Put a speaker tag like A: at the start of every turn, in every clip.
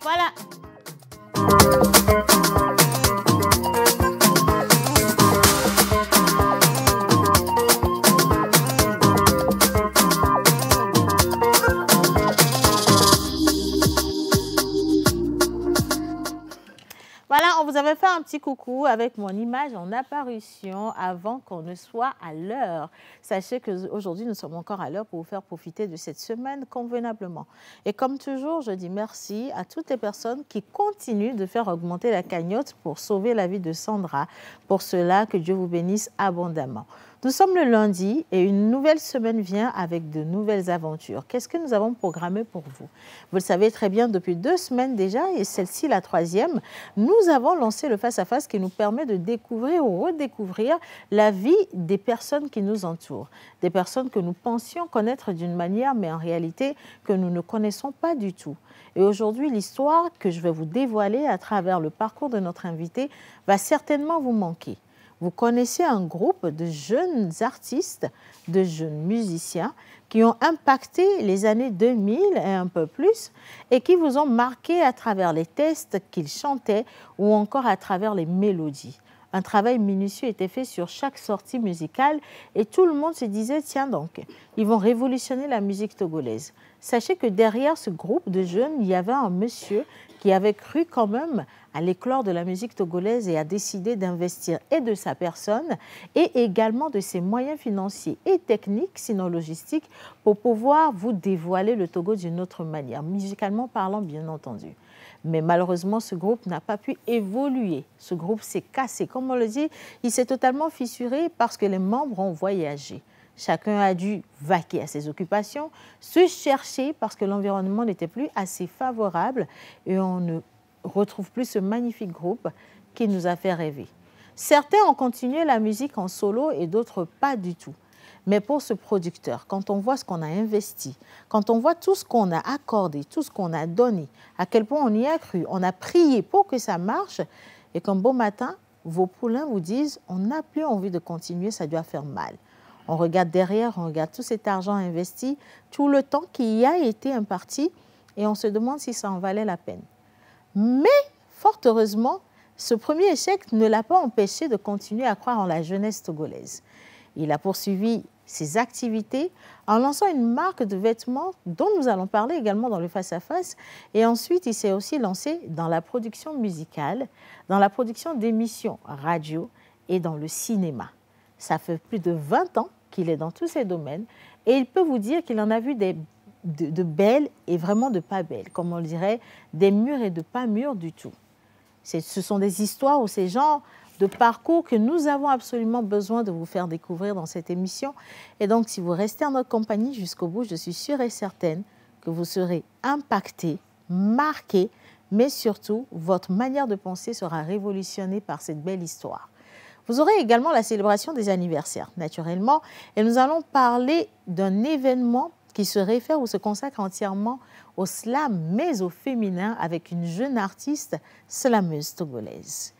A: Voilà. Voilà, on vous avait fait un petit coucou avec mon image en apparition avant qu'on ne soit à l'heure. Sachez qu'aujourd'hui, nous sommes encore à l'heure pour vous faire profiter de cette semaine convenablement. Et comme toujours, je dis merci à toutes les personnes qui continuent de faire augmenter la cagnotte pour sauver la vie de Sandra. Pour cela, que Dieu vous bénisse abondamment. Nous sommes le lundi et une nouvelle semaine vient avec de nouvelles aventures. Qu'est-ce que nous avons programmé pour vous? Vous le savez très bien, depuis 2 semaines déjà, et celle-ci la 3e, nous avons lancé le face-à-face qui nous permet de découvrir ou redécouvrir la vie des personnes qui nous entourent. Des personnes que nous pensions connaître d'une manière, mais en réalité que nous ne connaissons pas du tout. Et aujourd'hui, l'histoire que je vais vous dévoiler à travers le parcours de notre invité va certainement vous manquer. Vous connaissez un groupe de jeunes artistes, de jeunes musiciens qui ont impacté les années 2000 et un peu plus et qui vous ont marqué à travers les textes qu'ils chantaient ou encore à travers les mélodies. Un travail minutieux était fait sur chaque sortie musicale et tout le monde se disait, tiens donc, ils vont révolutionner la musique togolaise. Sachez que derrière ce groupe de jeunes, il y avait un monsieur qui avait cru quand même à l'éclore de la musique togolaise et a décidé d'investir et de sa personne et également de ses moyens financiers et techniques, sinon logistiques, pour pouvoir vous dévoiler le Togo d'une autre manière, musicalement parlant bien entendu. Mais malheureusement, ce groupe n'a pas pu évoluer. Ce groupe s'est cassé. Comme on le dit, il s'est totalement fissuré parce que les membres ont voyagé. Chacun a dû vaquer à ses occupations, se chercher parce que l'environnement n'était plus assez favorable et on ne retrouve plus ce magnifique groupe qui nous a fait rêver. Certains ont continué la musique en solo et d'autres pas du tout. Mais pour ce producteur, quand on voit ce qu'on a investi, quand on voit tout ce qu'on a accordé, tout ce qu'on a donné, à quel point on y a cru, on a prié pour que ça marche, et qu'un beau matin, vos poulains vous disent « on n'a plus envie de continuer, ça doit faire mal ». On regarde derrière, on regarde tout cet argent investi, tout le temps qui y a été imparti, et on se demande si ça en valait la peine. Mais, fort heureusement, ce premier échec ne l'a pas empêché de continuer à croire en la jeunesse togolaise. Il a poursuivi ses activités en lançant une marque de vêtements dont nous allons parler également dans le face-à-face. Et ensuite, il s'est aussi lancé dans la production musicale, dans la production d'émissions radio et dans le cinéma. Ça fait plus de 20 ans qu'il est dans tous ces domaines et il peut vous dire qu'il en a vu de belles et vraiment de pas belles, comme on le dirait, des mûres et de pas mûres du tout. Ce sont des histoires ou ces genres de parcours que nous avons absolument besoin de vous faire découvrir dans cette émission. Et donc, si vous restez en notre compagnie jusqu'au bout, je suis sûre et certaine que vous serez impactés, marqués, mais surtout, votre manière de penser sera révolutionnée par cette belle histoire. Vous aurez également la célébration des anniversaires, naturellement, et nous allons parler d'un événement qui se réfère ou se consacre entièrement au slam, mais au féminin, avec une jeune artiste slameuse togolaise.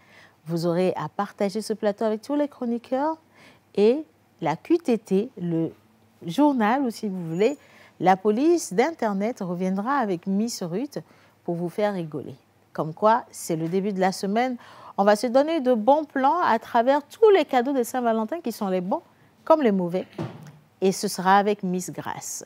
A: Vous aurez à partager ce plateau avec tous les chroniqueurs et la QTT, le journal, ou si vous voulez, la police d'Internet reviendra avec Miss Ruth pour vous faire rigoler. Comme quoi, c'est le début de la semaine. On va se donner de bons plans à travers tous les cadeaux de Saint-Valentin qui sont les bons comme les mauvais. Et ce sera avec Miss Grâce.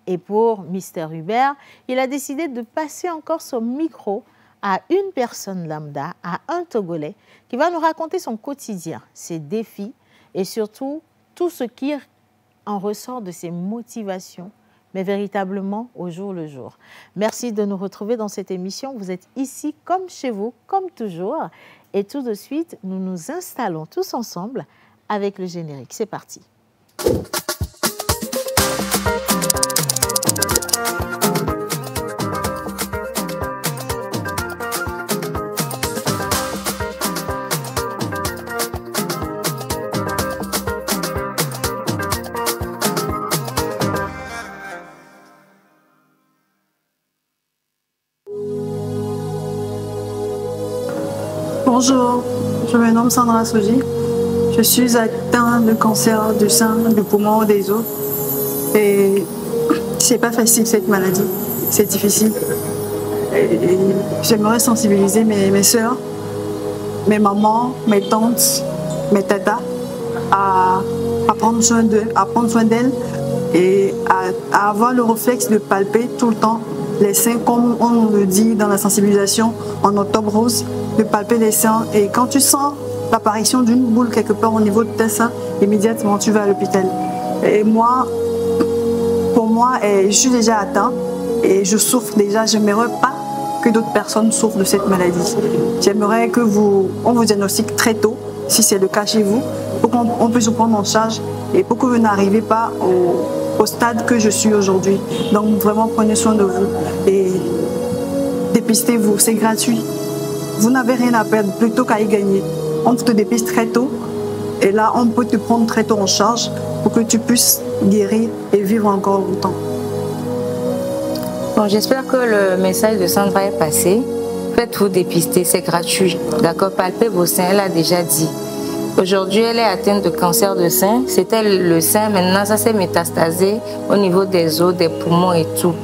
A: Et pour Mister Hubert, il a décidé de passer encore son micro à une personne lambda, à un Togolais, qui va nous raconter son quotidien, ses défis et surtout tout ce qui en ressort de ses motivations, mais véritablement au jour le jour. Merci de nous retrouver dans cette émission. Vous êtes ici comme chez vous, comme toujours. Et tout de suite, nous nous installons tous ensemble avec le générique. C'est parti.
B: Bonjour, je me nomme Sandra Soji. Je suis atteinte de cancer du sein, du poumon, des os. Et c'est pas facile cette maladie, c'est difficile. Et j'aimerais sensibiliser mes soeurs, mes mamans, mes tantes, mes tatas à prendre soin d'elles et à avoir le réflexe de palper tout le temps les seins, comme on le dit dans la sensibilisation en octobre rose, de palper les seins. Et quand tu sens l'apparition d'une boule quelque part au niveau de tes seins, immédiatement tu vas à l'hôpital. Et moi, pour moi, je suis déjà atteinte et je souffre déjà. J'aimerais pas que d'autres personnes souffrent de cette maladie. J'aimerais que on vous diagnostique très tôt, si c'est le cas chez vous, pour qu'on puisse vous prendre en charge et pour que vous n'arrivez pas au stade que je suis aujourd'hui. Donc vraiment prenez soin de vous et dépistez-vous, c'est gratuit. Vous n'avez rien à perdre plutôt qu'à y gagner. On te dépiste très tôt et là on peut te prendre très tôt en charge pour que tu puisses guérir et vivre encore longtemps.
C: Bon, j'espère que le message de Sandra est passé. Faites-vous dépister, c'est gratuit. D'accord, palpez vos seins, elle a déjà dit. Aujourd'hui, elle est atteinte de cancer de sein. C'était le sein, maintenant ça s'est métastasé au niveau des os, des poumons et tout.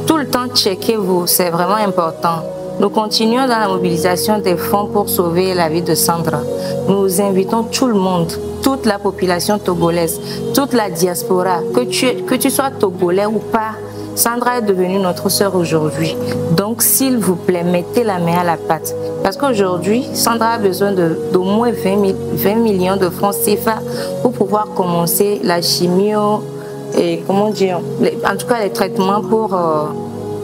C: Tout le temps, checkez-vous, c'est vraiment important. Nous continuons dans la mobilisation des fonds pour sauver la vie de Sandra. Nous invitons tout le monde, toute la population togolaise, toute la diaspora, que tu sois togolais ou pas, Sandra est devenue notre sœur aujourd'hui. Donc, s'il vous plaît, mettez la main à la pâte. Parce qu'aujourd'hui, Sandra a besoin d'au moins 20 millions de francs CFA pour pouvoir commencer la chimio et, comment dire, en tout cas les traitements pour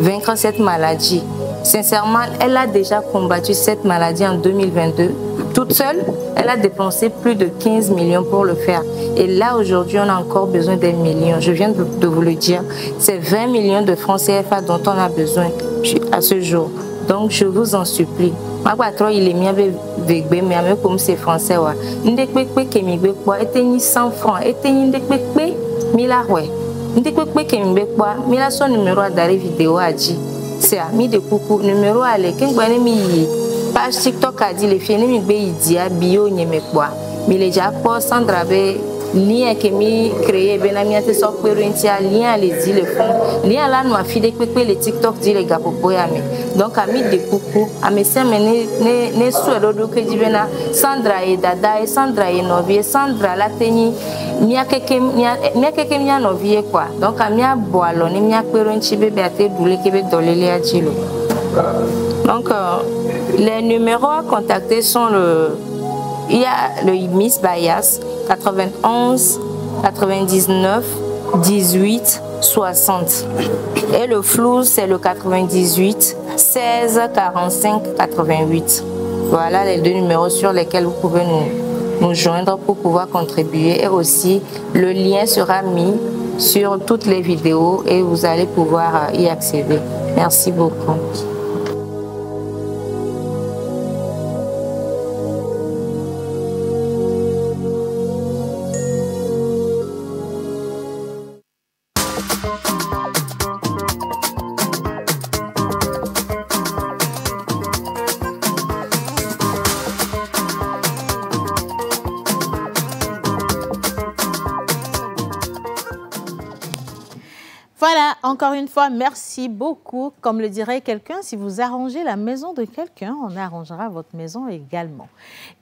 C: vaincre cette maladie. Sincèrement, elle a déjà combattu cette maladie en 2022. Toute seule, elle a dépensé plus de 15 millions pour le faire. Et là, aujourd'hui, on a encore besoin des millions. Je viens de vous le dire. C'est 20 millions de francs CFA dont on a besoin à ce jour. Donc, je vous en supplie. Ma patron, il est mis avec mais comme c'est français. Ndekpekpe kemigbe kwa etenyi 100 francs. Etenyi ndekpekpe mila ouais. Ndekpekpe kemigbe kwa mila son numéro d'arrêt vidéo a dit. C'est ami de coucou numéro à l'équipe. Page TikTok a dit les filles n'aiment pas dire bio n'aiment pas. Mais les Japonais Sandra lien que mi créé benamia te sok perentia lien les dit le fond lien là nous a fait des les TikTok dit les gars pour yami donc ami de coucou ami c'est ne souhait que dit bena Sandra et dada et Sandra et novie Sandra la teni mia keke mia novie quoi donc amia boalo ni mia perenti bébé a te doulé que be dolé a dit donc les numéros à contacter sont il y a le Miss Bias 91 99 18 60 et le flou c'est le 98 16 45 88. Voilà les deux numéros sur lesquels vous pouvez nous joindre pour pouvoir contribuer et aussi le lien sera mis sur toutes les vidéos et vous allez pouvoir y accéder. Merci beaucoup.
A: Voilà, encore une fois, merci beaucoup. Comme le dirait quelqu'un, si vous arrangez la maison de quelqu'un, on arrangera votre maison également.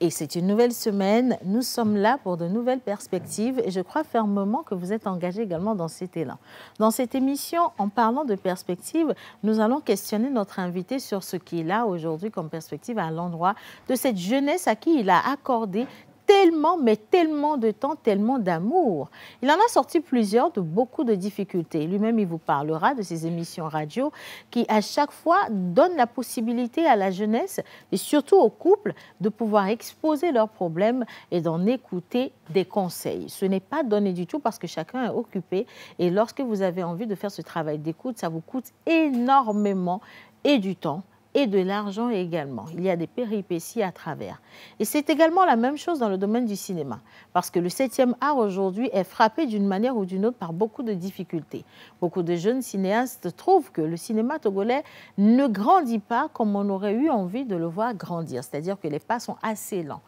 A: Et c'est une nouvelle semaine. Nous sommes là pour de nouvelles perspectives et je crois fermement que vous êtes engagés également dans cet élan. Dans cette émission, en parlant de perspectives, nous allons questionner notre invité sur ce qu'il a aujourd'hui comme perspective à l'endroit de cette jeunesse à qui il a accordé tellement, mais tellement de temps, tellement d'amour. Il en a sorti plusieurs de beaucoup de difficultés. Lui-même, il vous parlera de ses émissions radio qui, à chaque fois, donnent la possibilité à la jeunesse et surtout aux couples de pouvoir exposer leurs problèmes et d'en écouter des conseils. Ce n'est pas donné du tout parce que chacun est occupé et lorsque vous avez envie de faire ce travail d'écoute, ça vous coûte énormément et du temps et de l'argent également. Il y a des péripéties à travers. Et c'est également la même chose dans le domaine du cinéma, parce que le 7e art aujourd'hui est frappé d'une manière ou d'une autre par beaucoup de difficultés. Beaucoup de jeunes cinéastes trouvent que le cinéma togolais ne grandit pas comme on aurait eu envie de le voir grandir, c'est-à-dire que les pas sont assez lents.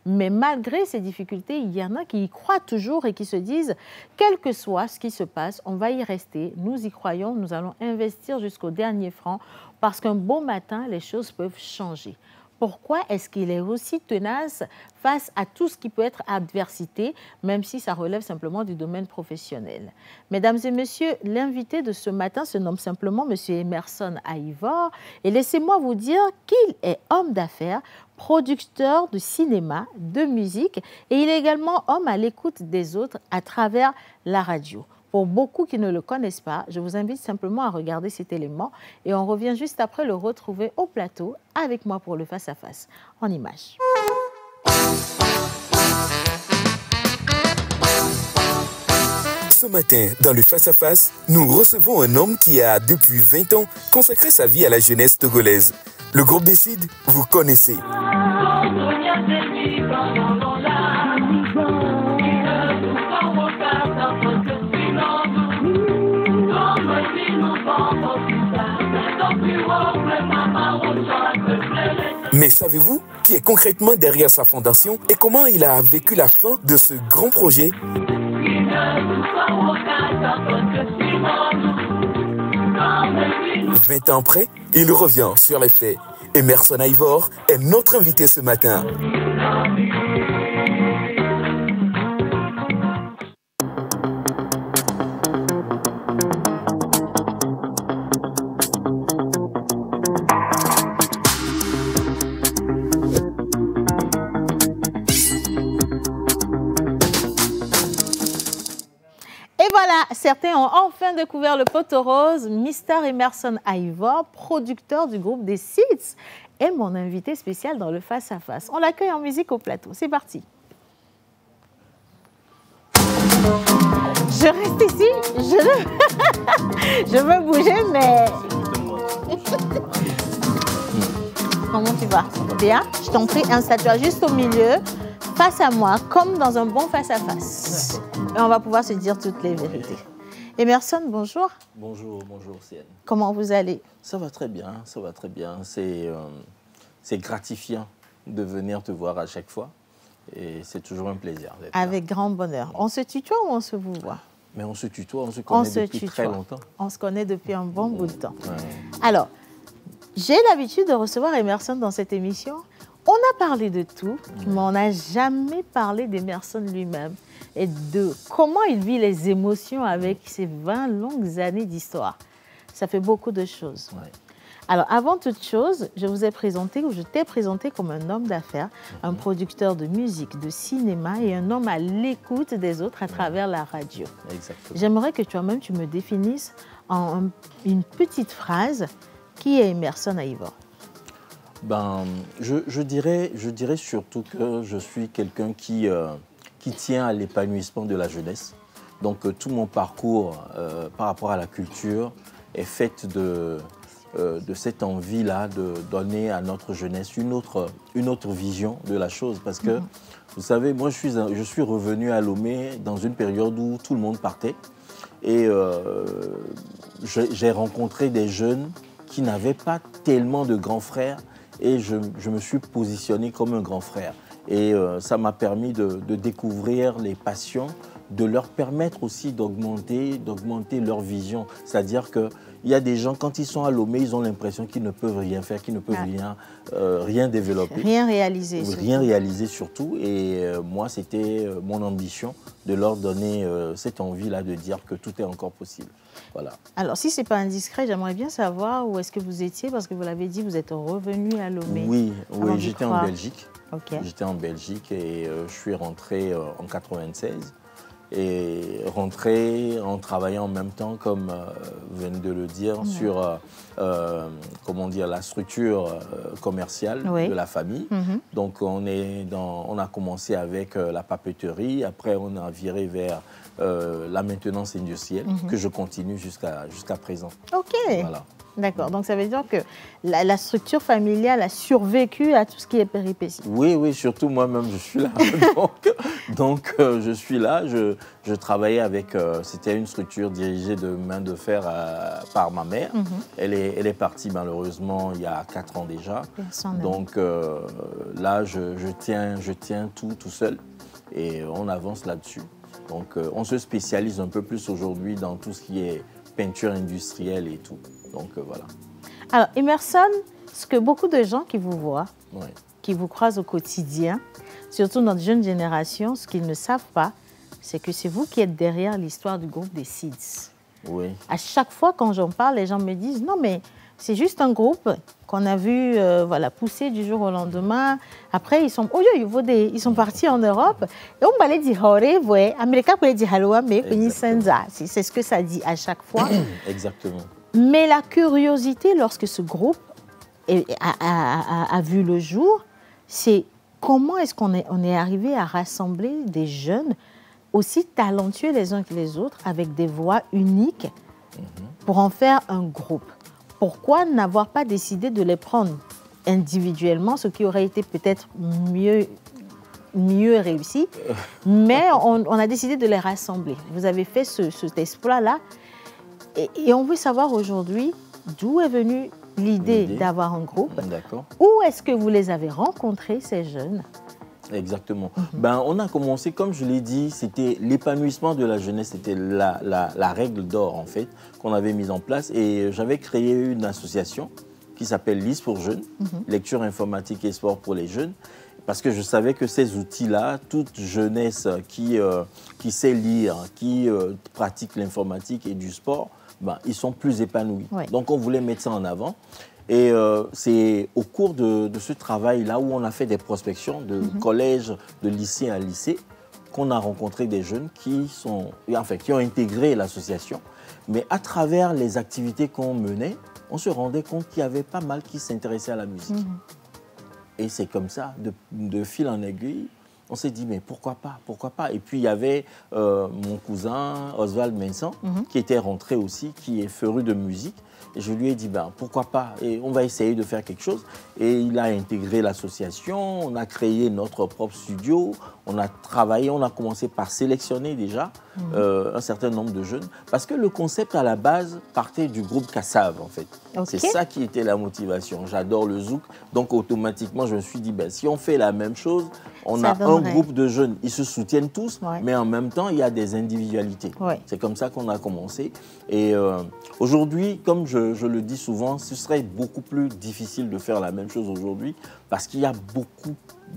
A: Mais malgré ces difficultés, il y en a qui y croient toujours et qui se disent, quel que soit ce qui se passe, on va y rester, nous y croyons, nous allons investir jusqu'au dernier franc parce qu'un beau matin, les choses peuvent changer. Pourquoi est-ce qu'il est aussi tenace face à tout ce qui peut être adversité, même si ça relève simplement du domaine professionnel? Mesdames et messieurs, l'invité de ce matin se nomme simplement M. Emerson Aivor. Et laissez-moi vous dire qu'il est homme d'affaires, producteur de cinéma, de musique, et il est également homme à l'écoute des autres à travers la radio. Pour beaucoup qui ne le connaissent pas, je vous invite simplement à regarder cet élément et on revient juste après le retrouver au plateau avec moi pour le face-à-face en images.
D: Ce matin, dans le face-à-face, nous recevons un homme qui a, depuis 20 ans, consacré sa vie à la jeunesse togolaise. Le groupe Décide, vous connaissez. Mais savez-vous qui est concrètement derrière sa fondation et comment il a vécu la fin de ce grand projet? 20 ans après, il revient sur les faits. Emerson Aivor est notre invité ce matin.
A: Certains ont enfin découvert le poteau rose. Mr. Emerson Aivor, producteur du groupe Décide, est mon invité spécial dans le face-à-face. On l'accueille en musique au plateau. C'est parti. Je reste ici. Je veux bouger, mais... Comment tu vas? Bien. Je t'en prie, installe-toi juste au milieu, face à moi, comme dans un bon face-à-face. Et on va pouvoir se dire toutes les vérités. Emerson, bonjour.
E: Bonjour, bonjour Sienne.
A: Comment vous allez?
E: Ça va très bien, ça va très bien. C'est gratifiant de venir te voir à chaque fois. Et c'est toujours un plaisir d'être là.
A: Avec grand bonheur. On se tutoie ou on se vous voit?
E: Mais on se tutoie, on se connaît depuis très longtemps.
A: On se connaît depuis un bon bout de temps.
E: Ouais.
A: Alors, j'ai l'habitude de recevoir Emerson dans cette émission. On a parlé de tout, mais on n'a jamais parlé d'Emerson lui-même et de comment il vit les émotions avec ces 20 longues années d'histoire. Ça fait beaucoup de choses.
E: Ouais.
A: Alors, avant toute chose, je vous ai présenté, ou je t'ai présenté comme un homme d'affaires, un producteur de musique, de cinéma et un homme à l'écoute des autres à travers la radio.
E: Exactement.
A: J'aimerais que toi-même, tu me définisses en une petite phrase qui est Emerson Aivor.
E: Ben, je dirais surtout que je suis quelqu'un qui tient à l'épanouissement de la jeunesse. Donc, tout mon parcours par rapport à la culture est fait de cette envie-là de donner à notre jeunesse une autre vision de la chose. Parce que, vous savez, moi, je suis revenu à Lomé dans une période où tout le monde partait. Et j'ai rencontré des jeunes qui n'avaient pas tellement de grands frères. Et je me suis positionné comme un grand frère. Et ça m'a permis de découvrir les passions, de leur permettre aussi d'augmenter leur vision. C'est-à-dire qu'il y a des gens, quand ils sont à Lomé, ils ont l'impression qu'ils ne peuvent rien faire, qu'ils ne peuvent rien développer.
A: Rien réaliser.
E: Rien réaliser surtout. Et moi, c'était mon ambition de leur donner cette envie-là de dire que tout est encore possible. Voilà. Alors,
A: si ce n'est pas indiscret, j'aimerais bien savoir où est-ce que vous étiez, parce que vous l'avez dit, vous êtes revenu à Lomé.
E: Oui, j'étais en Belgique.
A: Okay.
E: J'étais en Belgique et je suis rentré en 96. Et rentré en travaillant en même temps, comme vous venez de le dire, sur comment dire, la structure commerciale de la famille. Donc, on a commencé avec la papeterie. Après, on a viré vers la maintenance industrielle que je continue jusqu'à présent.
A: OK.
E: Voilà.
A: D'accord, donc ça veut dire que la structure familiale a survécu à tout ce qui est péripéties.
E: Oui, oui, surtout moi-même, je suis là. donc je suis là, je travaillais avec, c'était une structure dirigée de main de fer par ma mère. Elle est partie malheureusement il y a 4 ans déjà. Donc là, je tiens tout seul et on avance là-dessus. Donc on se spécialise un peu plus aujourd'hui dans tout ce qui est peinture industrielle et tout. Donc voilà.
A: Alors Emerson, ce que beaucoup de gens qui vous voient,
E: Oui.
A: qui vous croisent au quotidien, surtout notre jeune génération, ce qu'ils ne savent pas, c'est que c'est vous qui êtes derrière l'histoire du groupe des Seeds.
E: Oui.
A: À chaque fois quand j'en parle, les gens me disent non mais c'est juste un groupe qu'on a vu voilà, pousser du jour au lendemain. Après, ils sont partis en Europe. Et on va les dire, c'est ce que ça dit à chaque fois.
E: Exactement.
A: Mais la curiosité, lorsque ce groupe a vu le jour, c'est comment est-ce qu'on est arrivé à rassembler des jeunes aussi talentueux les uns que les autres, avec des voix uniques, pour en faire un groupe. Pourquoi n'avoir pas décidé de les prendre individuellement, ce qui aurait été peut-être mieux réussi, mais on a décidé de les rassembler. Vous avez fait cet exploit-là. Et on veut savoir aujourd'hui d'où est venue l'idée d'avoir un groupe.
E: D'accord.
A: Où est-ce que vous les avez rencontrés, ces jeunes?
E: Exactement. Ben, on a commencé, comme je l'ai dit, c'était l'épanouissement de la jeunesse, c'était la règle d'or en fait, qu'on avait mise en place. Et j'avais créé une association qui s'appelle LIS pour jeunes, lecture informatique et sport pour les jeunes. Parce que je savais que ces outils-là, toute jeunesse qui sait lire, qui pratique l'informatique et du sport, ben, ils sont plus épanouis.
A: Ouais.
E: Donc on voulait mettre ça en avant. Et c'est au cours de ce travail-là où on a fait des prospections de collège, de lycée à lycée, qu'on a rencontré des jeunes qui ont intégré l'association. Mais à travers les activités qu'on menait, on se rendait compte qu'il y avait pas mal qui s'intéressaient à la musique. Et c'est comme ça, de fil en aiguille, on s'est dit, mais pourquoi pas? Et puis, il y avait mon cousin, Oswald Vincent, qui était rentré aussi, qui est féru de musique. Et je lui ai dit, ben, pourquoi pas? Et on va essayer de faire quelque chose. Et il a intégré l'association, on a créé notre propre studio, on a travaillé, on a commencé par sélectionner déjà un certain nombre de jeunes. Parce que le concept à la base partait du groupe Kassav, en fait.
A: Okay.
E: C'est ça qui était la motivation. J'adore le zouk. Donc, automatiquement, je me suis dit, ben, si on fait la même chose, on a un groupe de jeunes. Ils se soutiennent tous, mais en même temps, il y a des individualités. C'est comme ça qu'on a commencé. Et aujourd'hui, comme je le dis souvent, ce serait beaucoup plus difficile de faire la même chose aujourd'hui parce qu'il y a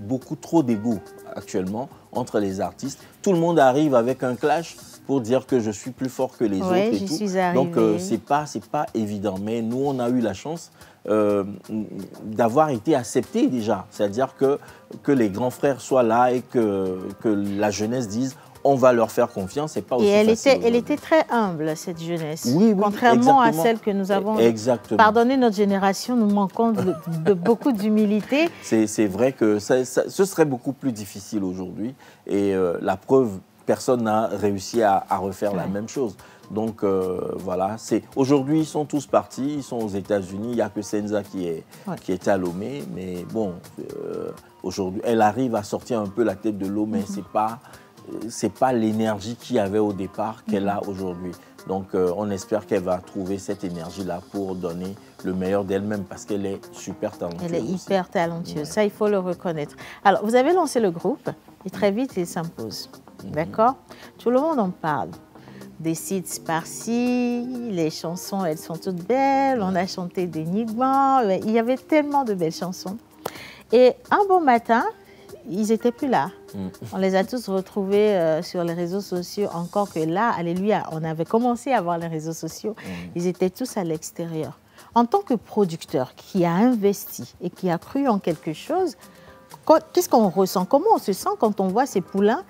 E: beaucoup trop d'ego actuellement entre les artistes. Tout le monde arrive avec un clash pour dire que je suis plus fort que les autres et tout. Donc, c'est pas évident. Mais nous, on a eu la chance d'avoir été acceptés déjà. C'est-à-dire que les grands frères soient là et que la jeunesse dise on va leur faire confiance. C'est pas aussi facile.
A: Elle était très humble, cette jeunesse.
E: Oui,
A: contrairement à celle que nous avons.
E: Exactement.
A: Pardonnez notre génération, nous manquons de beaucoup d'humilité.
E: C'est vrai que ce serait beaucoup plus difficile aujourd'hui. Et la preuve, personne n'a réussi à refaire la même chose. Donc voilà, aujourd'hui ils sont tous partis, ils sont aux États-Unis. Il n'y a que Senza qui est à Lomé, mais bon, aujourd'hui elle arrive à sortir un peu la tête de l'eau, mais c'est pas l'énergie qu'il y avait au départ qu'elle a aujourd'hui. Donc on espère qu'elle va trouver cette énergie-là pour donner le meilleur d'elle-même parce qu'elle est super talentueuse.
A: Elle est hyper talentueuse, ça il faut le reconnaître. Alors vous avez lancé le groupe et très vite il s'impose, d'accord? Tout le monde en parle. Des sites par-ci, les chansons, elles sont toutes belles. On a chanté des Nigban, il y avait tellement de belles chansons. Et un bon matin, ils n'étaient plus là. On les a tous retrouvés sur les réseaux sociaux, encore que là, alléluia, on avait commencé à voir les réseaux sociaux. Ils étaient tous à l'extérieur. En tant que producteur qui a investi et qui a cru en quelque chose, qu'est-ce qu'on ressent? Comment on se sent quand on voit ces poulains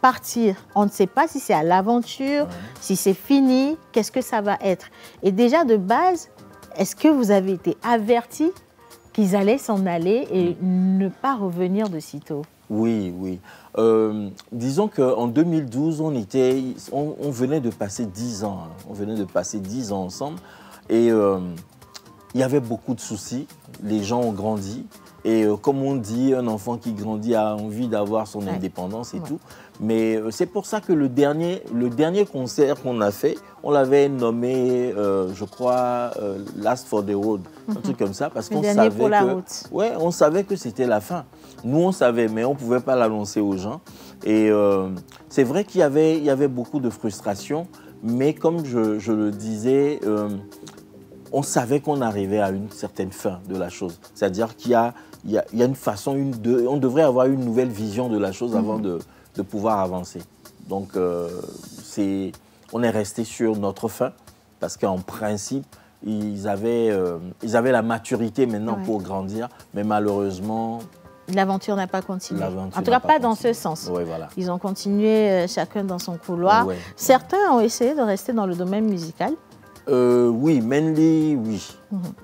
A: partir? On ne sait pas si c'est à l'aventure, si c'est fini, qu'est-ce que ça va être? Et déjà de base, est-ce que vous avez été avertis qu'ils allaient s'en aller et ne pas revenir de sitôt?
E: Oui. Disons qu'en 2012, on venait de passer 10 ans. On venait de passer 10 ans ensemble. Et il y avait beaucoup de soucis. Les gens ont grandi. Et comme on dit, un enfant qui grandit a envie d'avoir son indépendance et tout. Mais c'est pour ça que le dernier concert qu'on a fait, on l'avait nommé, je crois, Last for the Road, un truc comme ça, parce qu'on savait
A: pour la route.
E: Ouais, on savait que c'était la fin. Nous, on savait, mais on ne pouvait pas l'annoncer aux gens. Et c'est vrai qu'il y avait beaucoup de frustration, mais comme je le disais, on savait qu'on arrivait à une certaine fin de la chose. C'est-à-dire qu'il y a une façon, on devrait avoir une nouvelle vision de la chose avant de pouvoir avancer. Donc, on est resté sur notre fin, parce qu'en principe, ils avaient la maturité maintenant pour grandir, mais malheureusement...
A: L'aventure n'a pas continué. En tout cas, pas dans ce sens.
E: Ouais, voilà.
A: Ils ont continué chacun dans son couloir.
E: Ouais.
A: Certains ont essayé de rester dans le domaine musical.
E: Oui, Mainly, oui.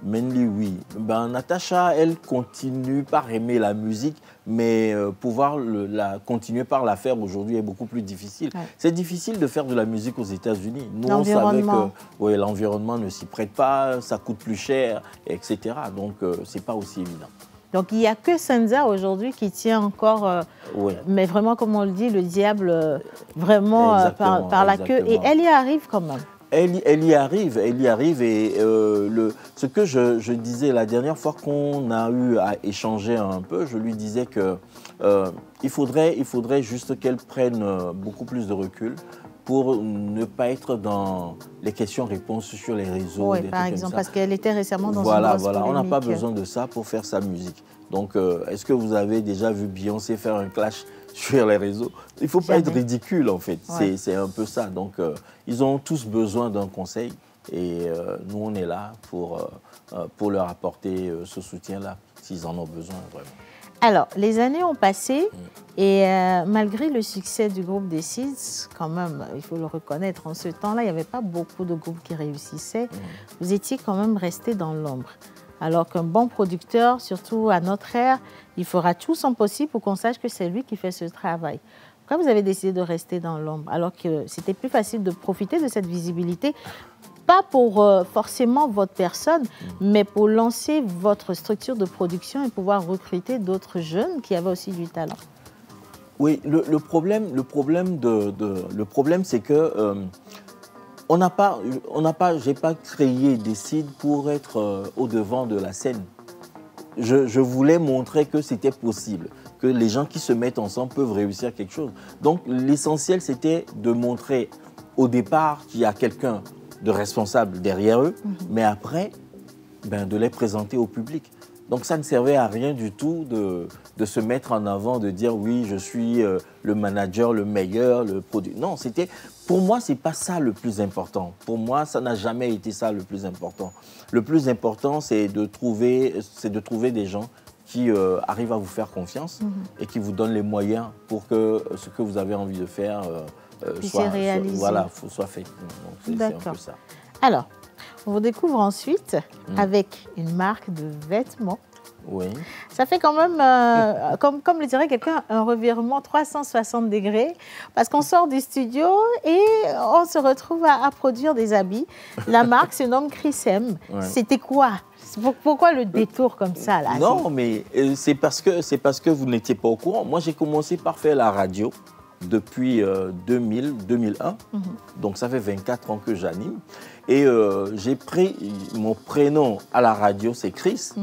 E: Mainly, oui. Ben, Natacha, elle continue par aimer la musique, mais pouvoir continuer par la faire aujourd'hui est beaucoup plus difficile. Ouais. C'est difficile de faire de la musique aux États-Unis. Nous, on savait que l'environnement ne s'y prête pas, ça coûte plus cher, etc. Donc, c'est pas aussi évident.
A: Donc, il n'y a que Senza aujourd'hui qui tient encore, mais vraiment, comme on le dit, le diable vraiment par la queue. Et elle y arrive quand même.
E: Elle y arrive et ce que je disais la dernière fois qu'on a eu à échanger un peu, je lui disais que il faudrait juste qu'elle prenne beaucoup plus de recul pour ne pas être dans les questions-réponses sur les réseaux.
A: Oui, par exemple, parce qu'elle était récemment dans une grosse
E: polémique. On n'a pas besoin de ça pour faire sa musique. Donc, est-ce que vous avez déjà vu Beyoncé faire un clash sur les réseaux? Il ne faut pas être ridicule, en fait. C'est un peu ça. Donc, ils ont tous besoin d'un conseil. Et nous, on est là pour leur apporter ce soutien-là, s'ils en ont besoin, vraiment.
A: Alors, les années ont passé et malgré le succès du groupe des Seeds, quand même, il faut le reconnaître, en ce temps-là, il n'y avait pas beaucoup de groupes qui réussissaient. Vous étiez quand même resté dans l'ombre. Alors qu'un bon producteur, surtout à notre ère, il fera tout son possible pour qu'on sache que c'est lui qui fait ce travail. Pourquoi vous avez décidé de rester dans l'ombre alors que c'était plus facile de profiter de cette visibilité? Pas pour forcément votre personne, mais pour lancer votre structure de production et pouvoir recruter d'autres jeunes qui avaient aussi du talent.
E: Oui, le problème, c'est que j'ai pas créé des sites pour être au-devant de la scène. Je voulais montrer que c'était possible, que les gens qui se mettent ensemble peuvent réussir quelque chose. Donc, l'essentiel, c'était de montrer au départ qu'il y a quelqu'un de responsable derrière eux, mais après, de les présenter au public. Donc ça ne servait à rien du tout de se mettre en avant, de dire oui, je suis le manager, le meilleur, le produit. Non, pour moi, ce n'est pas ça le plus important. Pour moi, ça n'a jamais été ça le plus important. Le plus important, c'est de trouver des gens qui arrivent à vous faire confiance et qui vous donnent les moyens pour que ce que vous avez envie de faire soit fait. C'est un peu ça.
A: Alors, on vous découvre ensuite avec une marque de vêtements.
E: Oui.
A: Ça fait quand même, comme le dirait quelqu'un, un revirement 360 degrés, parce qu'on sort du studio et on se retrouve à produire des habits. La marque se nomme Chris M. Ouais. C'était quoi? Pourquoi le détour comme ça là?
E: Non, mais c'est parce que vous n'étiez pas au courant. Moi, j'ai commencé par faire la radio depuis 2001. Donc, ça fait 24 ans que j'anime. Et j'ai pris mon prénom à la radio, c'est Chris.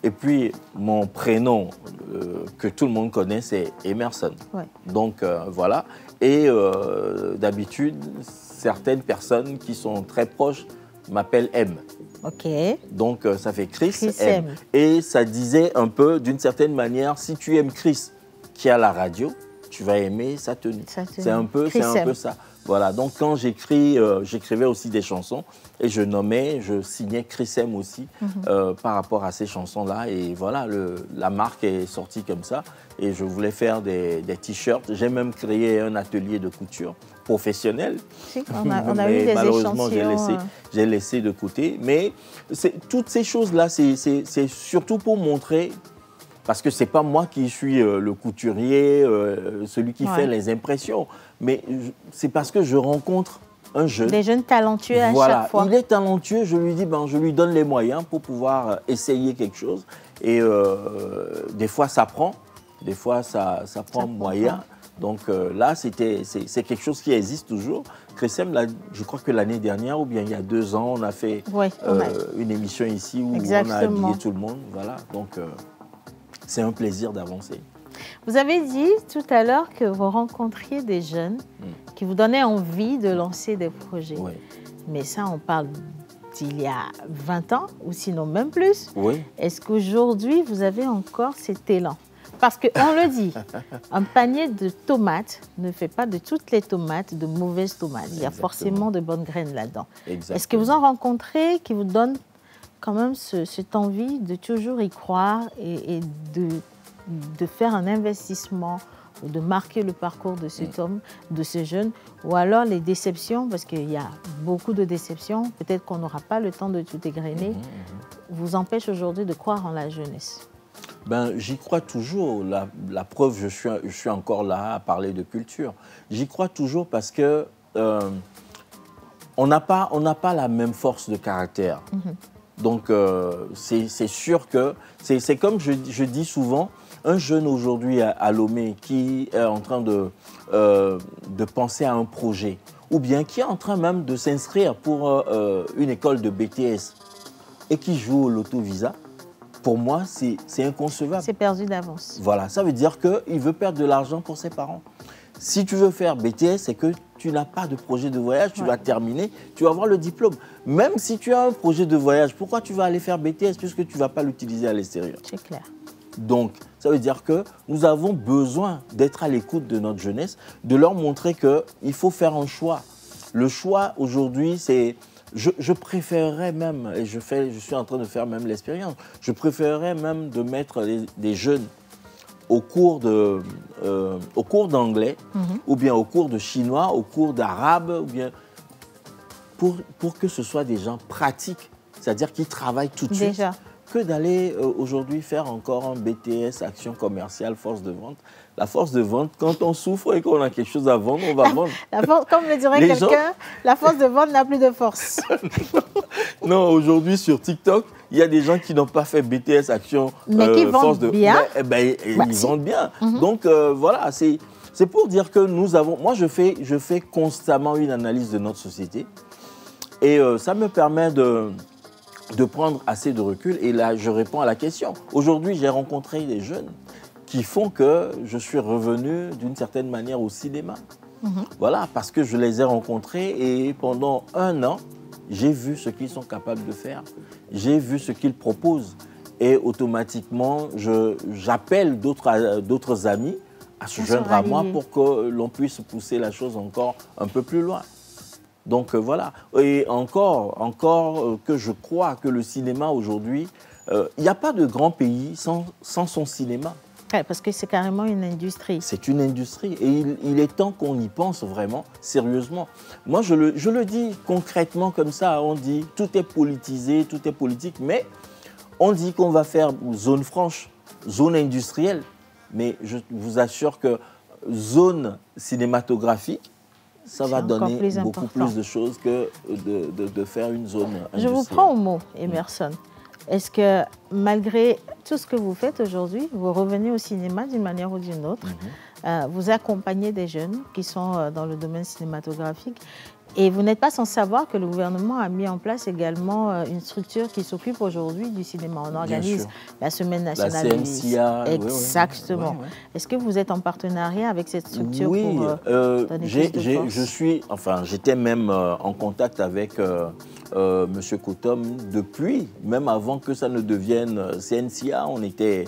E: Et puis, mon prénom que tout le monde connaît, c'est Emerson. Ouais. Donc, voilà. Et d'habitude, certaines personnes qui sont très proches m'appellent M.
A: OK.
E: Donc, ça fait Chris M. Et ça disait un peu, d'une certaine manière, si tu aimes Chris qui est à la radio, tu vas aimer sa tenue. C'est un peu ça. Voilà, donc quand j'écrivais aussi des chansons et je signais Chris M aussi par rapport à ces chansons-là. Et voilà, la marque est sortie comme ça. Et je voulais faire des t-shirts. J'ai même créé un atelier de couture professionnel.
A: Si, on a eu des
E: malheureusement, j'ai laissé de côté. Mais toutes ces choses-là, c'est surtout pour montrer... Parce que ce n'est pas moi qui suis le couturier, celui qui fait les impressions. Mais c'est parce que je rencontre un jeune.
A: Des jeunes talentueux à
E: Voilà,
A: chaque fois.
E: il est talentueux, je lui dis, je lui donne les moyens pour pouvoir essayer quelque chose. Et des fois, ça prend, des fois, ça prend moyen. Donc là, c'est quelque chose qui existe toujours. Cressem, je crois que l'année dernière, ou bien il y a 2 ans, on a fait une émission ici où on a habillé tout le monde. Voilà, donc c'est un plaisir d'avancer.
A: Vous avez dit tout à l'heure que vous rencontriez des jeunes qui vous donnaient envie de lancer des projets.
E: Oui.
A: Mais ça, on parle d'il y a 20 ans, ou sinon même plus.
E: Oui.
A: Est-ce qu'aujourd'hui, vous avez encore cet élan? Parce qu'on le dit, un panier de tomates ne fait pas de toutes les tomates de mauvaises tomates. Il y a forcément de bonnes graines là-dedans. Est-ce que vous en rencontrez qui vous donnent quand même cette envie de toujours y croire et de faire un investissement ou de marquer le parcours de cet homme, de ce jeune, ou alors les déceptions, parce qu'il y a beaucoup de déceptions, peut-être qu'on n'aura pas le temps de tout égrener, vous empêchent aujourd'hui de croire en la jeunesse?
E: J'y crois toujours. La preuve, je suis encore là à parler de culture. J'y crois toujours parce que on n'a pas la même force de caractère. Donc, c'est sûr que c'est comme je dis souvent, un jeune aujourd'hui à Lomé qui est en train de penser à un projet, ou bien qui est en train même de s'inscrire pour une école de BTS et qui joue au Loto-Visa, pour moi, c'est inconcevable.
A: C'est perdu d'avance.
E: Voilà, ça veut dire qu'il veut perdre de l'argent pour ses parents. Si tu veux faire BTS, c'est que tu n'as pas de projet de voyage, tu vas terminer, tu vas avoir le diplôme. Même si tu as un projet de voyage, pourquoi tu vas aller faire BTS puisque tu ne vas pas l'utiliser à l'extérieur?
A: C'est clair.
E: Donc, ça veut dire que nous avons besoin d'être à l'écoute de notre jeunesse, de leur montrer qu'il faut faire un choix. Le choix aujourd'hui, c'est... Je préférerais même, et je suis en train de faire même l'expérience, je préférerais même de mettre des jeunes au cours d'anglais, ou bien au cours de chinois, au cours d'arabe, ou bien pour que ce soit des gens pratiques, c'est-à-dire qui travaillent tout de suite, que d'aller aujourd'hui faire encore un BTS, action commerciale, force de vente. La force de vente, quand on souffre et qu'on a quelque chose à vendre, on va vendre.
A: Comme le dirait quelqu'un, la force de vente n'a plus de force.
E: Non, aujourd'hui sur TikTok, il y a des gens qui n'ont pas fait BTS, action
A: mais qui vendent bien.
E: Ils vendent bien. Donc voilà, c'est pour dire que nous avons... Moi, je fais constamment une analyse de notre société et ça me permet de prendre assez de recul. Et là, je réponds à la question. Aujourd'hui, j'ai rencontré des jeunes qui font que je suis revenu d'une certaine manière au cinéma. Voilà, parce que je les ai rencontrés et pendant 1 an, j'ai vu ce qu'ils sont capables de faire. J'ai vu ce qu'ils proposent. Et automatiquement, j'appelle d'autres amis à se joindre à moi pour que l'on puisse pousser la chose encore un peu plus loin. Donc voilà. Et encore que je crois que le cinéma aujourd'hui, il n'y a pas de grand pays sans son cinéma.
A: Ouais, parce que c'est carrément une industrie.
E: C'est une industrie et il est temps qu'on y pense vraiment, sérieusement. Moi, je le dis concrètement comme ça, on dit tout est politisé, tout est politique, mais on dit qu'on va faire zone franche, zone industrielle, mais je vous assure que zone cinématographique, ça va donner beaucoup plus de choses que de faire une zone industrielle.
A: Je vous prends au mot, Emerson. Est-ce que malgré tout ce que vous faites aujourd'hui, vous revenez au cinéma d'une manière ou d'une autre, vous accompagnez des jeunes qui sont dans le domaine cinématographique et vous n'êtes pas sans savoir que le gouvernement a mis en place également une structure qui s'occupe aujourd'hui du cinéma. On organise la Semaine nationale
E: du cinéma.
A: Exactement. Oui. Est-ce que vous êtes en partenariat avec cette structure pour donner plus de force?
E: J'étais même en contact avec M. Kotom depuis, même avant que ça ne devienne CNCA, on était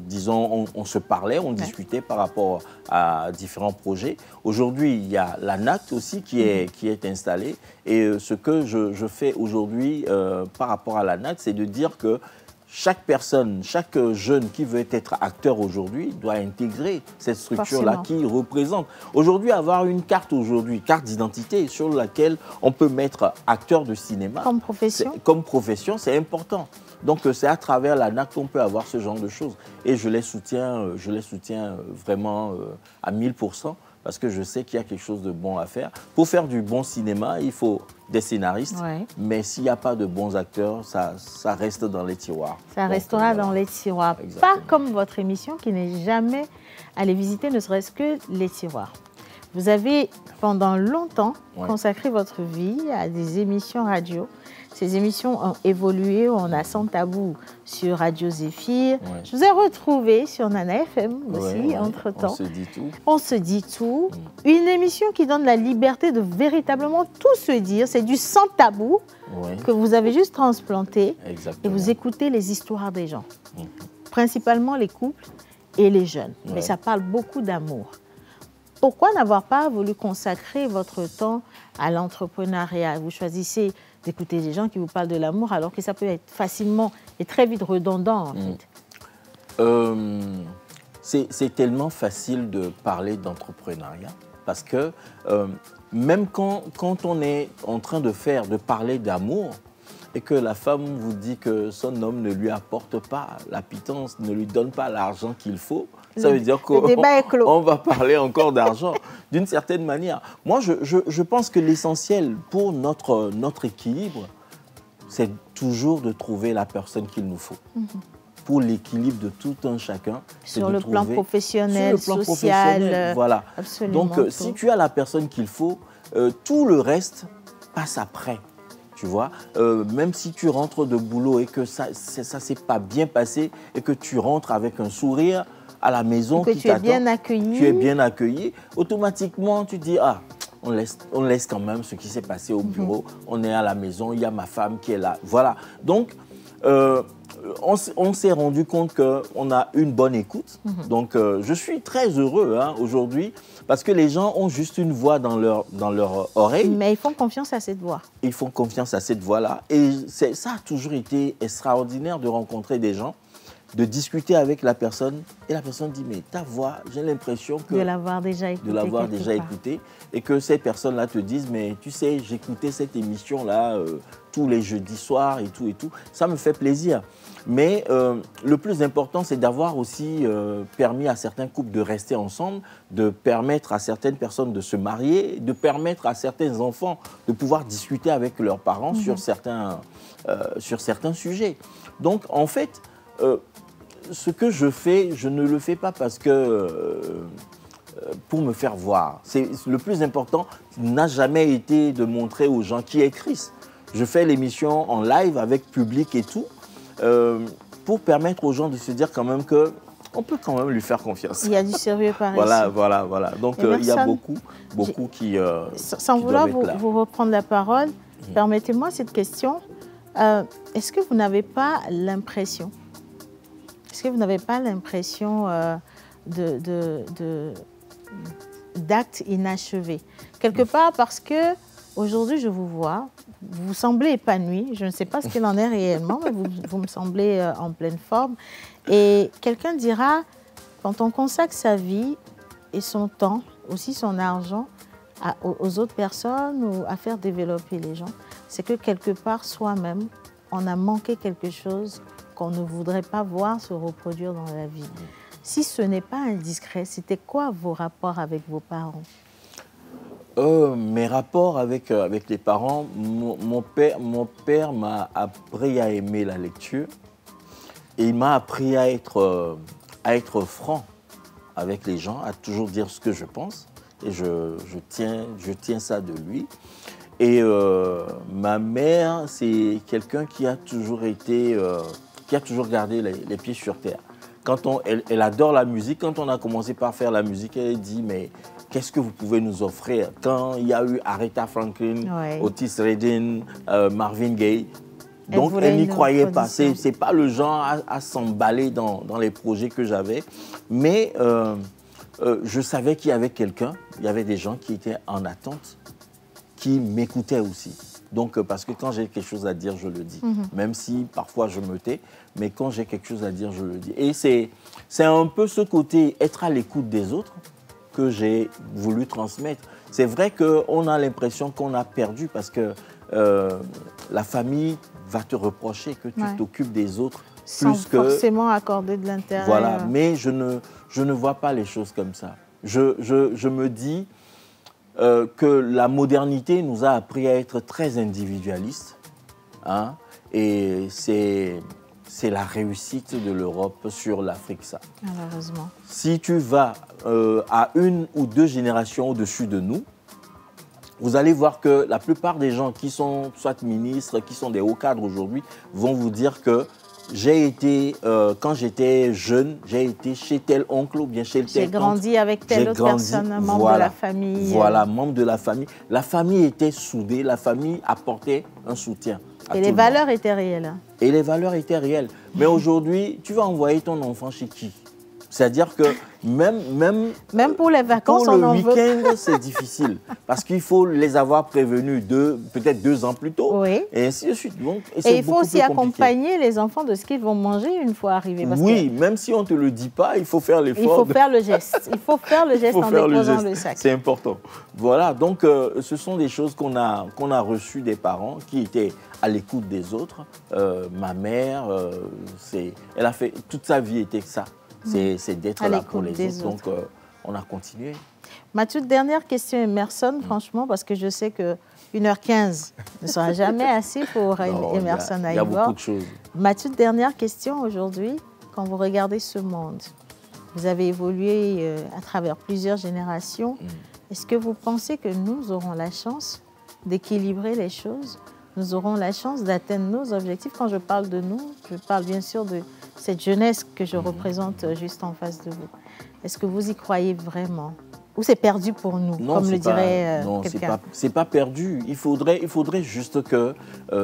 E: disons, on se parlait, on discutait par rapport à différents projets. Aujourd'hui, il y a la NAT aussi qui est installée. Et ce que je fais aujourd'hui par rapport à la NAT, c'est de dire que chaque personne, chaque jeune qui veut être acteur aujourd'hui doit intégrer cette structure-là qui représente. Aujourd'hui, avoir une carte d'identité sur laquelle on peut mettre acteur de cinéma.
A: Comme profession,
E: c'est important. Donc, c'est à travers la NAC qu'on peut avoir ce genre de choses. Et je les soutiens vraiment à 1000%. parce que je sais qu'il y a quelque chose de bon à faire. Pour faire du bon cinéma, il faut des scénaristes, mais s'il n'y a pas de bons acteurs, ça reste dans les tiroirs.
A: Ça restera dans les tiroirs.
E: Exactement.
A: Pas comme votre émission qui n'est jamais allée visiter ne serait-ce que les tiroirs. Vous avez pendant longtemps consacré votre vie à des émissions radio. Ces émissions ont évolué. On a Sans Tabou sur Radio Zéphyr. Je vous ai retrouvé sur Nana FM aussi, entre-temps.
E: On se dit tout.
A: On se dit tout. Une émission qui donne la liberté de véritablement tout se dire. C'est du Sans Tabou que vous avez juste transplanté.
E: Exactement.
A: Et vous écoutez les histoires des gens. Principalement les couples et les jeunes. Mais ça parle beaucoup d'amour. Pourquoi n'avoir pas voulu consacrer votre temps à l'entrepreneuriat? Vous choisissez d'écouter des gens qui vous parlent de l'amour alors que ça peut être facilement et très vite redondant en fait.
E: C'est tellement facile de parler d'entrepreneuriat parce que même quand on est en train de parler d'amour et que la femme vous dit que son homme ne lui apporte pas la pitance, ne lui donne pas l'argent qu'il faut, ça veut dire qu'on va parler encore d'argent d'une certaine manière. Moi, je pense que l'essentiel pour notre équilibre, c'est toujours de trouver la personne qu'il nous faut. Pour l'équilibre de tout un chacun.
A: Sur le plan professionnel, social.
E: Voilà.
A: Absolument.
E: Donc, si tu as la personne qu'il faut, tout le reste passe après. Tu vois, même si tu rentres de boulot et que ça s'est pas bien passé et que tu rentres avec un sourire à la maison,
A: que tu es bien accueilli.
E: Tu es bien accueilli. Automatiquement, tu dis on laisse quand même ce qui s'est passé au bureau. On est à la maison, il y a ma femme qui est là. Voilà. Donc, on s'est rendu compte qu'on a une bonne écoute. Donc, je suis très heureux aujourd'hui parce que les gens ont juste une voix dans leur oreille.
A: Mais ils font confiance à cette voix.
E: Ils font confiance à cette voix-là. Et ça a toujours été extraordinaire de rencontrer des gens, de discuter avec la personne. Et la personne dit, mais ta voix, j'ai l'impression que...
A: De l'avoir déjà écouté.
E: Et que ces personnes-là te disent, mais tu sais, j'écoutais cette émission-là tous les jeudis soirs et tout et tout. Ça me fait plaisir. Mais le plus important, c'est d'avoir aussi permis à certains couples de rester ensemble, de permettre à certaines personnes de se marier, de permettre à certains enfants de pouvoir discuter avec leurs parents sur certains sujets. Donc, en fait, ce que je fais, je ne le fais pas parce que... pour me faire voir. Le plus important n'a jamais été de montrer aux gens qui est Chris. Je fais l'émission en live avec public et tout, pour permettre aux gens de se dire quand même qu'on peut quand même lui faire confiance.
A: Il y a du sérieux par ici.
E: Voilà. Donc il y a beaucoup qui
A: sans vouloir vous reprendre la parole, permettez-moi cette question. Est-ce que vous n'avez pas l'impression d'actes inachevés? Quelque part parce que aujourd'hui je vous vois, vous semblez épanoui, je ne sais pas ce qu'il en est réellement, mais vous me semblez en pleine forme. Et quelqu'un dira, quand on consacre sa vie et son temps, aussi son argent, aux autres personnes ou à faire développer les gens, c'est que quelque part soi-même, on a manqué quelque chose qu'on ne voudrait pas voir se reproduire dans la vie. Si ce n'est pas indiscret, c'était quoi vos rapports avec vos parents?
E: Mes rapports avec les parents, mon père m'a appris à aimer la lecture et il m'a appris à être franc avec les gens, à toujours dire ce que je pense. Et je tiens ça de lui. Et ma mère, c'est quelqu'un qui a toujours gardé les pieds sur terre. Elle adore la musique. Quand on a commencé par faire la musique, elle a dit, mais qu'est-ce que vous pouvez nous offrir? Quand il y a eu Aretha Franklin, Otis Redding, Marvin Gaye, donc elle n'y croyait pas. C'est pas le genre à s'emballer dans les projets que j'avais. Mais je savais qu'il y avait quelqu'un, il y avait des gens qui étaient en attente, qui m'écoutaient aussi. Donc, parce que quand j'ai quelque chose à dire, je le dis. Même si parfois je me tais, mais quand j'ai quelque chose à dire, je le dis. Et c'est un peu ce côté, être à l'écoute des autres, que j'ai voulu transmettre. C'est vrai qu'on a l'impression qu'on a perdu parce que la famille va te reprocher que tu t'occupes des autres
A: sans
E: plus que...
A: forcément accorder de l'intérêt.
E: Voilà, mais je ne vois pas les choses comme ça. Je me dis que la modernité nous a appris à être très individualistes, hein, et c'est la réussite de l'Europe sur l'Afrique, ça.
A: Malheureusement.
E: Si tu vas à 1 ou 2 générations au-dessus de nous, vous allez voir que la plupart des gens qui sont soit ministres, qui sont des hauts cadres aujourd'hui, vont vous dire que j'ai été, quand j'étais jeune, j'ai été chez tel oncle ou bien chez tel
A: J'ai grandi avec telle autre personne, membre de la famille.
E: Voilà, membre de la famille. La famille était soudée, la famille apportait un soutien.
A: Et les valeurs étaient réelles.
E: Et les valeurs étaient réelles. Mais aujourd'hui, tu vas envoyer ton enfant chez qui? C'est-à-dire que même
A: pour les vacances,
E: pour le
A: on en veut.
E: week-end, c'est difficile. Parce qu'il faut les avoir prévenus peut-être 2 ans plus tôt.
A: Oui.
E: Et ainsi de suite. Donc,
A: et il faut aussi accompagner les enfants de ce qu'ils vont manger une fois arrivés. Parce
E: oui, même si on ne te le dit pas, il faut faire l'effort.
A: Il faut faire le geste. Il faut faire le geste en déposant le sac.
E: C'est important. Voilà, donc ce sont des choses qu'on a reçues des parents qui étaient à l'écoute des autres. Ma mère, elle a fait toute sa vie était ça. C'est d'être là pour les autres. Donc, on a continué.
A: Ma toute dernière question, Emerson, franchement, parce que je sais que 1h15 ne sera jamais assez pour Emerson Aïbor.
E: Il y a beaucoup de choses.
A: Ma toute dernière question aujourd'hui, quand vous regardez ce monde, vous avez évolué à travers plusieurs générations. Est-ce que vous pensez que nous aurons la chance d'équilibrer les choses? Nous aurons la chance d'atteindre nos objectifs. Quand je parle de nous, je parle bien sûr de cette jeunesse que je représente juste en face de vous. Est-ce que vous y croyez vraiment? Ou c'est perdu pour nous,
E: non,
A: comme le dirait quelqu'un?
E: Non, c'est pas perdu. Il faudrait juste que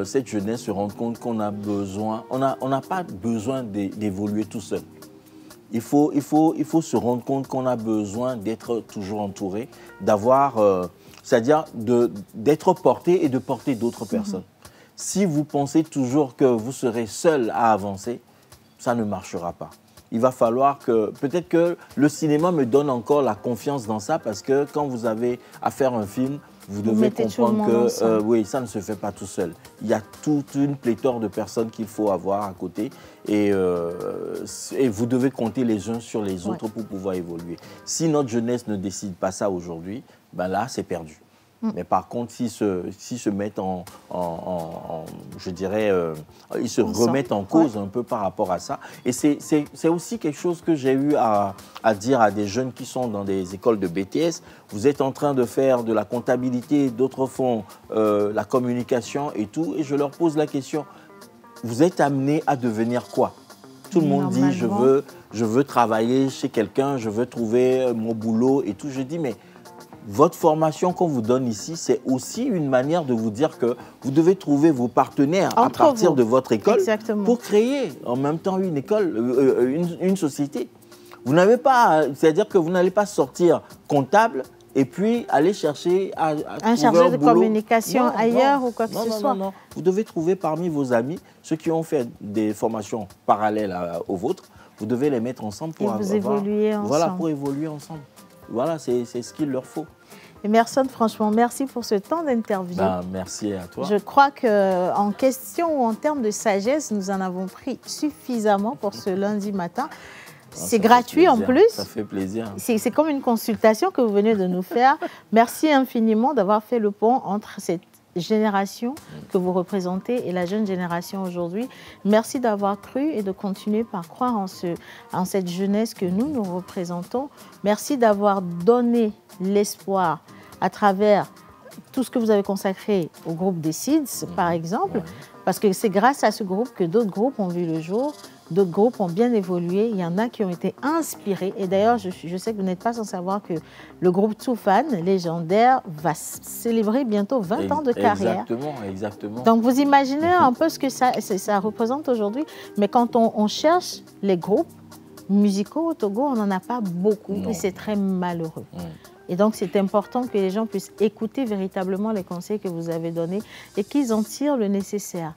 E: cette jeunesse se rende compte qu'on a besoin, on n'a pas besoin d'évoluer tout seul. Il faut se rendre compte qu'on a besoin d'être toujours entouré, d'avoir, c'est-à-dire d'être porté et de porter d'autres personnes. Si vous pensez toujours que vous serez seul à avancer, ça ne marchera pas. Il va falloir que, peut-être que le cinéma me donne encore la confiance dans ça, parce que quand vous avez à faire un film, vous devez comprendre que oui, ça ne se fait pas tout seul. Il y a toute une pléthore de personnes qu'il faut avoir à côté, et vous devez compter les uns sur les autres pour pouvoir évoluer. Si notre jeunesse ne décide pas ça aujourd'hui, ben là, c'est perdu. Mais par contre, s'ils se mettent je dirais, ils se remettent en cause un peu par rapport à ça. Et c'est aussi quelque chose que j'ai eu à dire à des jeunes qui sont dans des écoles de BTS. Vous êtes en train de faire de la comptabilité, d'autres font la communication et tout. Et je leur pose la question, vous êtes amenés à devenir quoi? Tout le monde dit, je veux travailler chez quelqu'un, je veux trouver mon boulot et tout. Je dis, mais votre formation qu'on vous donne ici, c'est aussi une manière de vous dire que vous devez trouver vos partenaires à partir de votre école pour créer en même temps une école, une société. Vous n'avez pas, c'est-à-dire que vous n'allez pas sortir comptable et puis aller chercher un
A: chargé de communication ailleurs ou quoi que ce soit.
E: Non. Vous devez trouver parmi vos amis ceux qui ont fait des formations parallèles aux vôtres. Vous devez les mettre ensemble pour
A: évoluer ensemble.
E: Voilà, pour évoluer ensemble. Voilà, c'est ce qu'il leur faut.
A: Emerson, franchement, merci pour ce temps d'interview.
E: Merci à toi.
A: Je crois qu'en question ou en termes de sagesse, nous en avons pris suffisamment pour ce lundi matin. C'est gratuit en plus.
E: Ça fait plaisir.
A: C'est comme une consultation que vous venez de nous faire. Merci infiniment d'avoir fait le pont entre cette génération que vous représentez et la jeune génération aujourd'hui. Merci d'avoir cru et de continuer par croire en cette jeunesse que nous représentons. Merci d'avoir donné l'espoir à travers tout ce que vous avez consacré au groupe des SIDS, par exemple, parce que c'est grâce à ce groupe que d'autres groupes ont vu le jour. D'autres groupes ont bien évolué. Il y en a qui ont été inspirés. Et d'ailleurs, je sais que vous n'êtes pas sans savoir que le groupe Toufan, légendaire, va célébrer bientôt 20 ans de carrière.
E: Exactement.
A: Donc, vous imaginez un peu ce que ça représente aujourd'hui. Mais quand on cherche les groupes musicaux au Togo, on n'en a pas beaucoup. Et c'est très malheureux. Et donc, c'est important que les gens puissent écouter véritablement les conseils que vous avez donnés et qu'ils en tirent le nécessaire.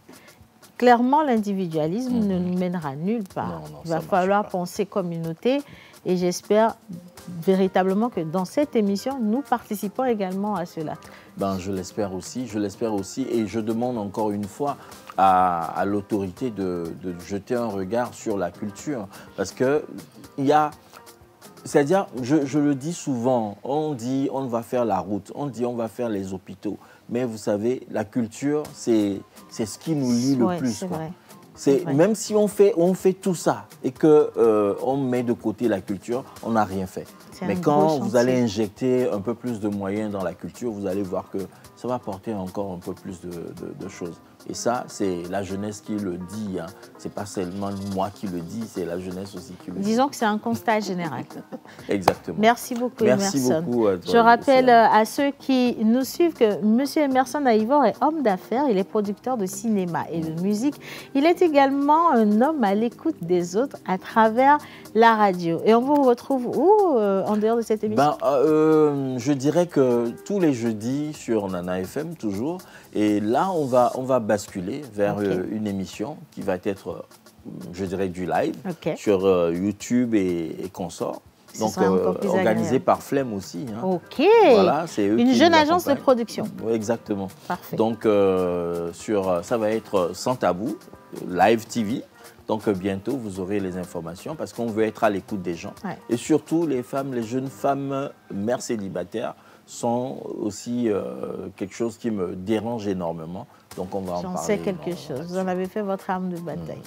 A: Clairement, l'individualisme ne nous mènera nulle part. Il va falloir penser communauté et j'espère véritablement que dans cette émission, nous participons également à cela.
E: Je l'espère aussi, et je demande encore une fois à l'autorité de jeter un regard sur la culture parce qu'il y a C'est-à-dire, je le dis souvent, on dit on va faire la route, on dit on va faire les hôpitaux. Mais vous savez, la culture, c'est ce qui nous lie le plus. Même si on fait tout ça et qu'on met de côté la culture, on n'a rien fait. Mais quand vous allez injecter un peu plus de moyens dans la culture, vous allez voir que ça va apporter encore un peu plus de choses. Et ça, c'est la jeunesse qui le dit. Hein. Ce n'est pas seulement moi qui le dis, c'est la jeunesse aussi qui le dit.
A: Disons que c'est un constat général.
E: Exactement.
A: Merci beaucoup,
E: Merci
A: Emerson.
E: beaucoup à toi,
A: je rappelle à ceux qui nous suivent que M. Emerson Aivor est homme d'affaires, il est producteur de cinéma et de musique. Il est également un homme à l'écoute des autres à travers la radio. Et on vous retrouve où en dehors de cette émission?
E: Je dirais que tous les jeudis sur Nana FM, toujours. Et là, on va basculer vers une émission qui va être, je dirais, du live sur YouTube et consorts. Donc, organisé par Flemme aussi. Hein.
A: Ok.
E: Voilà, c'est eux
A: une jeune agence de production.
E: Oui, exactement.
A: Parfait.
E: Donc, ça va être Sans Tabou, Live TV. Donc, bientôt, vous aurez les informations parce qu'on veut être à l'écoute des gens. Ouais. Et surtout, les jeunes femmes mères célibataires sont aussi quelque chose qui me dérange énormément. Donc, on va en parler.
A: J'en sais quelque chose. Vous en avez fait votre arme de bataille.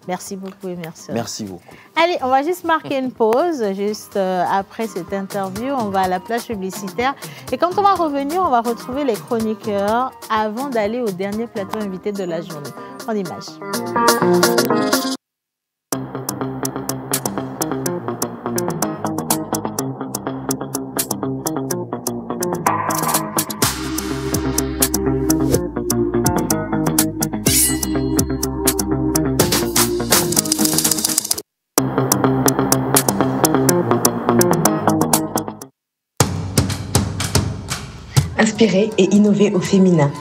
A: Merci beaucoup, Emerson.
E: Merci beaucoup.
A: Allez, on va juste marquer une pause. Juste après cette interview, on va à la plage publicitaire. Et quand on va revenir, on va retrouver les chroniqueurs avant d'aller au dernier plateau invité de la journée. En image.
F: Inspirer et innover au féminin.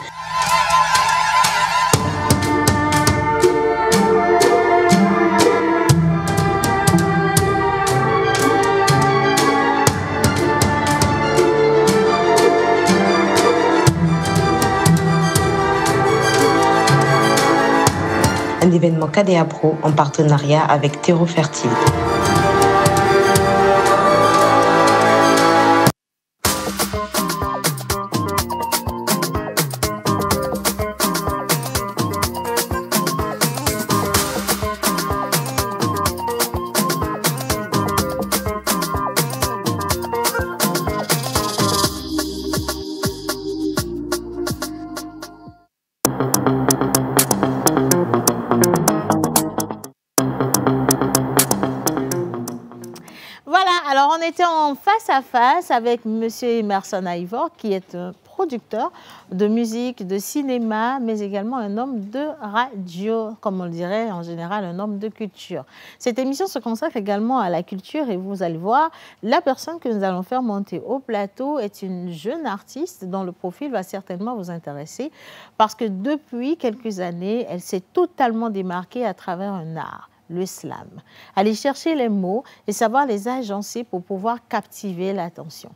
F: Un événement KDA Pro en partenariat avec Terreau Fertile.
A: Face à face avec M. Emerson Aivor, qui est un producteur de musique, de cinéma, mais également un homme de radio, comme on le dirait en général, un homme de culture. Cette émission se consacre également à la culture et vous allez voir, la personne que nous allons faire monter au plateau est une jeune artiste dont le profil va certainement vous intéresser parce que depuis quelques années, elle s'est totalement démarquée à travers un art. Le slam. Aller chercher les mots et savoir les agencer pour pouvoir captiver l'attention.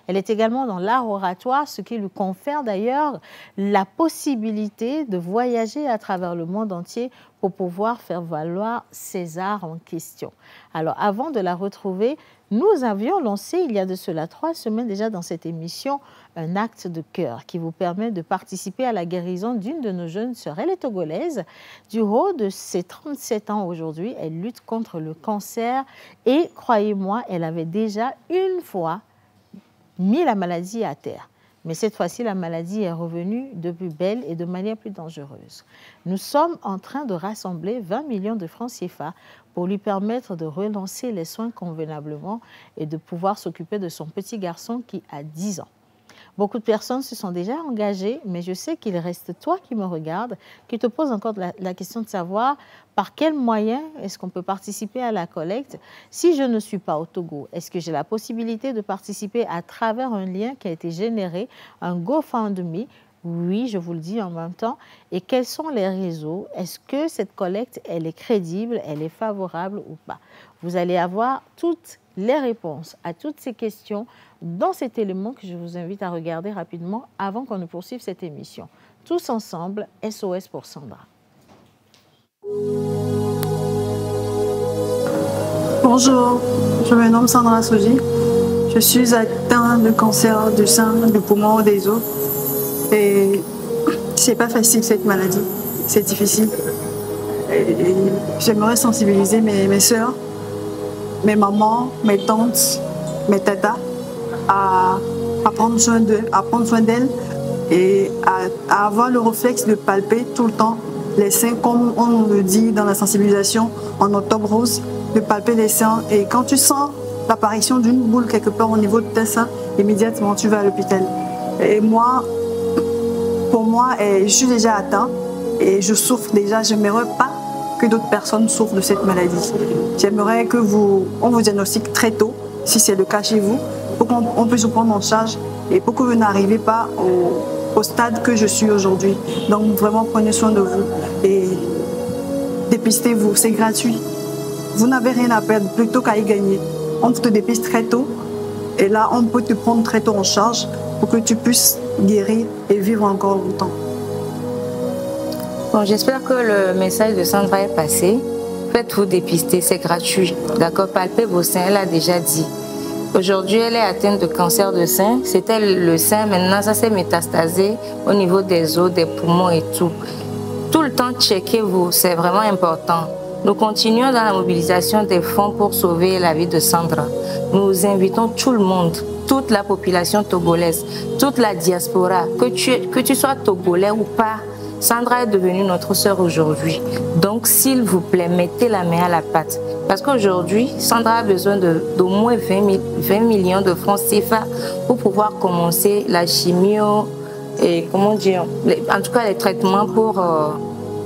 A: Elle est également dans l'art oratoire, ce qui lui confère d'ailleurs la possibilité de voyager à travers le monde entier pour pouvoir faire valoir ses arts en question. Alors, avant de la retrouver, nous avions lancé, il y a de cela 3 semaines déjà dans cette émission, un acte de cœur qui vous permet de participer à la guérison d'une de nos jeunes sœurs. Elle est togolaise. Du haut de ses 37 ans aujourd'hui, elle lutte contre le cancer et, croyez-moi, elle avait déjà une fois mis la maladie à terre. Mais cette fois-ci, la maladie est revenue de plus belle et de manière plus dangereuse. Nous sommes en train de rassembler 20 millions de francs CFA pour lui permettre de relancer les soins convenablement et de pouvoir s'occuper de son petit garçon qui a 10 ans. Beaucoup de personnes se sont déjà engagées, mais je sais qu'il reste toi qui me regardes, qui te pose encore la question de savoir par quels moyens est-ce qu'on peut participer à la collecte. Si je ne suis pas au Togo, est-ce que j'ai la possibilité de participer à travers un lien qui a été généré, un GoFundMe? Oui, je vous le dis en même temps. Et quels sont les réseaux? Est-ce que cette collecte, elle est crédible, elle est favorable ou pas? Vous allez avoir toutes les réponses à toutes ces questions dans cet élément que je vous invite à regarder rapidement avant qu'on ne poursuive cette émission. Tous ensemble, SOS pour Sandra.
B: Bonjour, Je me nomme Sandra Soji. Je suis atteinte de cancer du sein, du poumon, des os. Et c'est pas facile cette maladie. C'est difficile. J'aimerais sensibiliser mes soeurs, mes mamans, mes tantes, mes tatas à prendre soin d'elles et à avoir le réflexe de palper tout le temps les seins, comme on le dit dans la sensibilisation en octobre rose, de palper les seins. Et quand tu sens l'apparition d'une boule quelque part au niveau de tes seins, immédiatement tu vas à l'hôpital. Et moi, pour moi, je suis déjà atteinte et je souffre déjà. J'aimerais pas que d'autres personnes souffrent de cette maladie. J'aimerais qu'on vous diagnostique très tôt, si c'est le cas chez vous, pour qu'on puisse vous prendre en charge et pour que vous n'arrivez pas au stade que je suis aujourd'hui. Donc vraiment prenez soin de vous et dépistez-vous, c'est gratuit. Vous n'avez rien à perdre plutôt qu'à y gagner. On te dépiste très tôt et là on peut te prendre très tôt en charge pour que tu puisses guérir et vivre encore longtemps.
C: Bon, j'espère que le message de Sandra est passé. Faites-vous dépister, c'est gratuit. D'accord, palpez vos seins, elle a déjà dit. Aujourd'hui, elle est atteinte de cancer de sein. C'était le sein, maintenant ça s'est métastasé au niveau des os, des poumons et tout. Tout le temps, checkez-vous, c'est vraiment important. Nous continuons dans la mobilisation des fonds pour sauver la vie de Sandra. Nous invitons tout le monde, toute la population togolaise, toute la diaspora, que tu sois togolais ou pas, Sandra est devenue notre sœur aujourd'hui. Donc, s'il vous plaît, mettez la main à la pâte. Parce qu'aujourd'hui, Sandra a besoin d'au moins 20 millions de francs CFA pour pouvoir commencer la chimio et, comment dire, en tout cas les traitements pour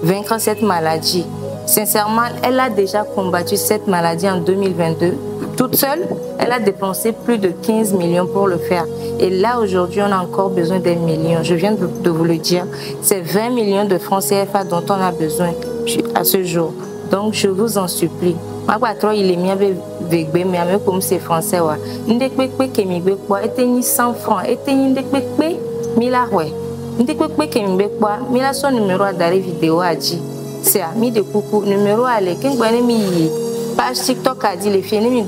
C: vaincre cette maladie. Sincèrement, elle a déjà combattu cette maladie en 2022. Toute seule, elle a dépensé plus de 15 millions pour le faire. Et là, aujourd'hui, on a encore besoin des millions. Je viens de vous le dire. C'est 20 millions de francs CFA dont on a besoin à ce jour. Donc, je vous en supplie. Il est bien mais comme c'est français. Il y a 100 francs. Il y a son numéro d'arrêt vidéo à dire. C'est ami de coucou. Numéro à l'équipe. Page TikTok a dit les filles ne me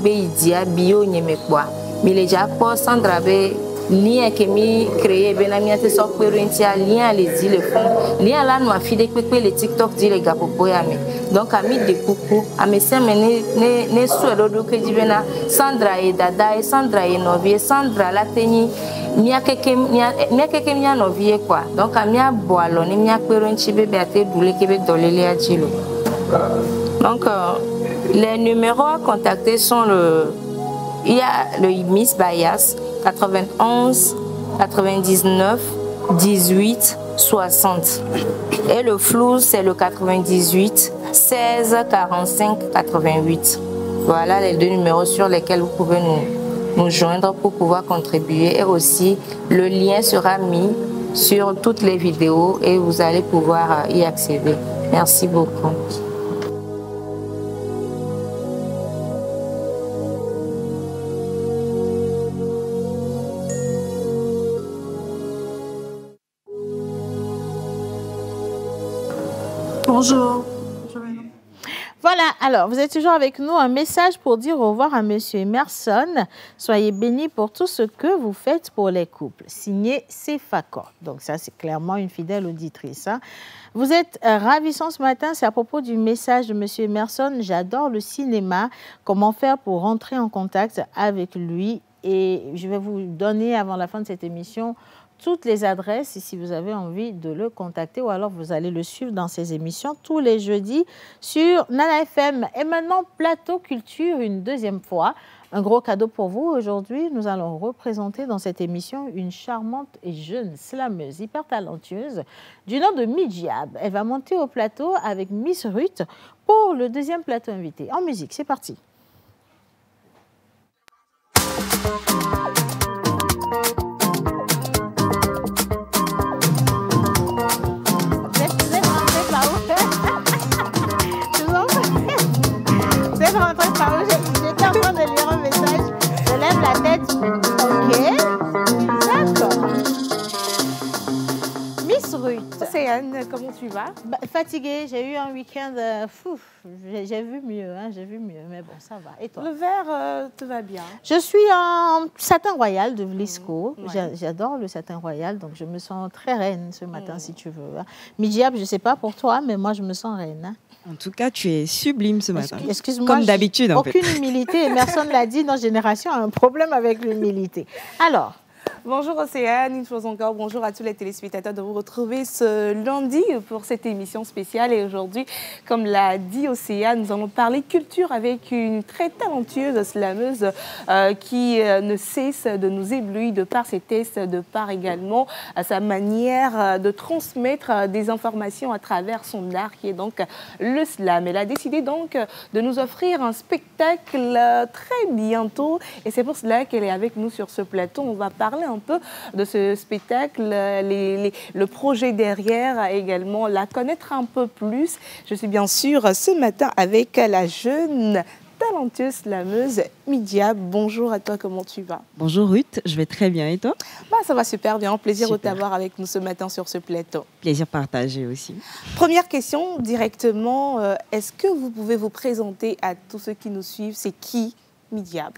C: bio nyeme quoi mais les déjà pour Sandra be lien que mi créé benamia te sok perentia lien les dit le fond lien là nous a fait des les TikTok dit les gars pour yami donc ami de coucou a me se ne souhait do que dit bena Sandra et dada et Sandra et novie Sandra la teni mia keke mia novie quoi donc a mia boalo ni mia perenchi bébé a te doulé que be dolele a dilo donc les numéros à contacter sont il y a le Miss Bias 91 99 18 60 et le flou c'est le 98 16 45 88. Voilà les deux numéros sur lesquels vous pouvez nous joindre pour pouvoir contribuer et aussi le lien sera mis sur toutes les vidéos et vous allez pouvoir y accéder. Merci beaucoup.
B: Bonjour.
A: Voilà, alors vous êtes toujours avec nous. Un message pour dire au revoir à Monsieur Emerson. Soyez bénis pour tout ce que vous faites pour les couples. Signé Cefacor. Donc ça, c'est clairement une fidèle auditrice. Hein. Vous êtes ravissant ce matin. C'est à propos du message de Monsieur Emerson. J'adore le cinéma. Comment faire pour rentrer en contact avec lui? Et je vais vous donner avant la fin de cette émission toutes les adresses si vous avez envie de le contacter ou alors vous allez le suivre dans ses émissions tous les jeudis sur Nana FM. Et maintenant, Plateau Culture, une deuxième fois. Un gros cadeau pour vous. Aujourd'hui, nous allons représenter dans cette émission une charmante et jeune slameuse hyper talentueuse du nom de Midjab. Elle va monter au plateau avec Miss Ruth pour le deuxième plateau invité. En musique, c'est parti. J'étais en train de lire un message, je lève la tête, ok, d'accord. Miss Ruth,
G: Océane, comment tu vas?
A: Fatiguée, j'ai eu un week-end, j'ai vu mieux, hein, j'ai vu mieux, mais bon, ça va. Et toi?
G: Le vert, tout va bien.
A: Je suis en satin royal de Vlisco.
G: Ouais.
A: J'adore le satin royal, donc je me sens très reine ce matin, si tu veux. Midiab, je ne sais pas pour toi, mais moi, je me sens reine. Hein.
H: En tout cas, tu es sublime ce matin.
A: Excuse-moi.
H: Comme d'habitude, en fait.
A: Aucune humilité, et personne ne l'a dit, notre génération a un problème avec l'humilité. Alors...
G: Bonjour Océane, une fois encore, bonjour à tous les téléspectateurs de vous retrouver ce lundi pour cette émission spéciale. Et aujourd'hui, comme l'a dit Océane, nous allons parler culture avec une très talentueuse slameuse qui ne cesse de nous éblouir de par ses tests, de par également sa manière de transmettre des informations à travers son art qui est donc le slam. Elle a décidé donc de nous offrir un spectacle très bientôt et c'est pour cela qu'elle est avec nous sur ce plateau. On va parler un peu de ce spectacle, le projet derrière, également la connaître un peu plus. Je suis bien sûr ce matin avec la jeune talentueuse slameuse Midiab. Bonjour à toi, comment tu vas?
H: Bonjour Ruth, je vais très bien et toi?
G: Ça va super bien, plaisir de t'avoir avec nous ce matin sur ce plateau.
H: Plaisir partagé aussi.
G: Première question directement, est-ce que vous pouvez vous présenter à tous ceux qui nous suivent? C'est qui Midiab?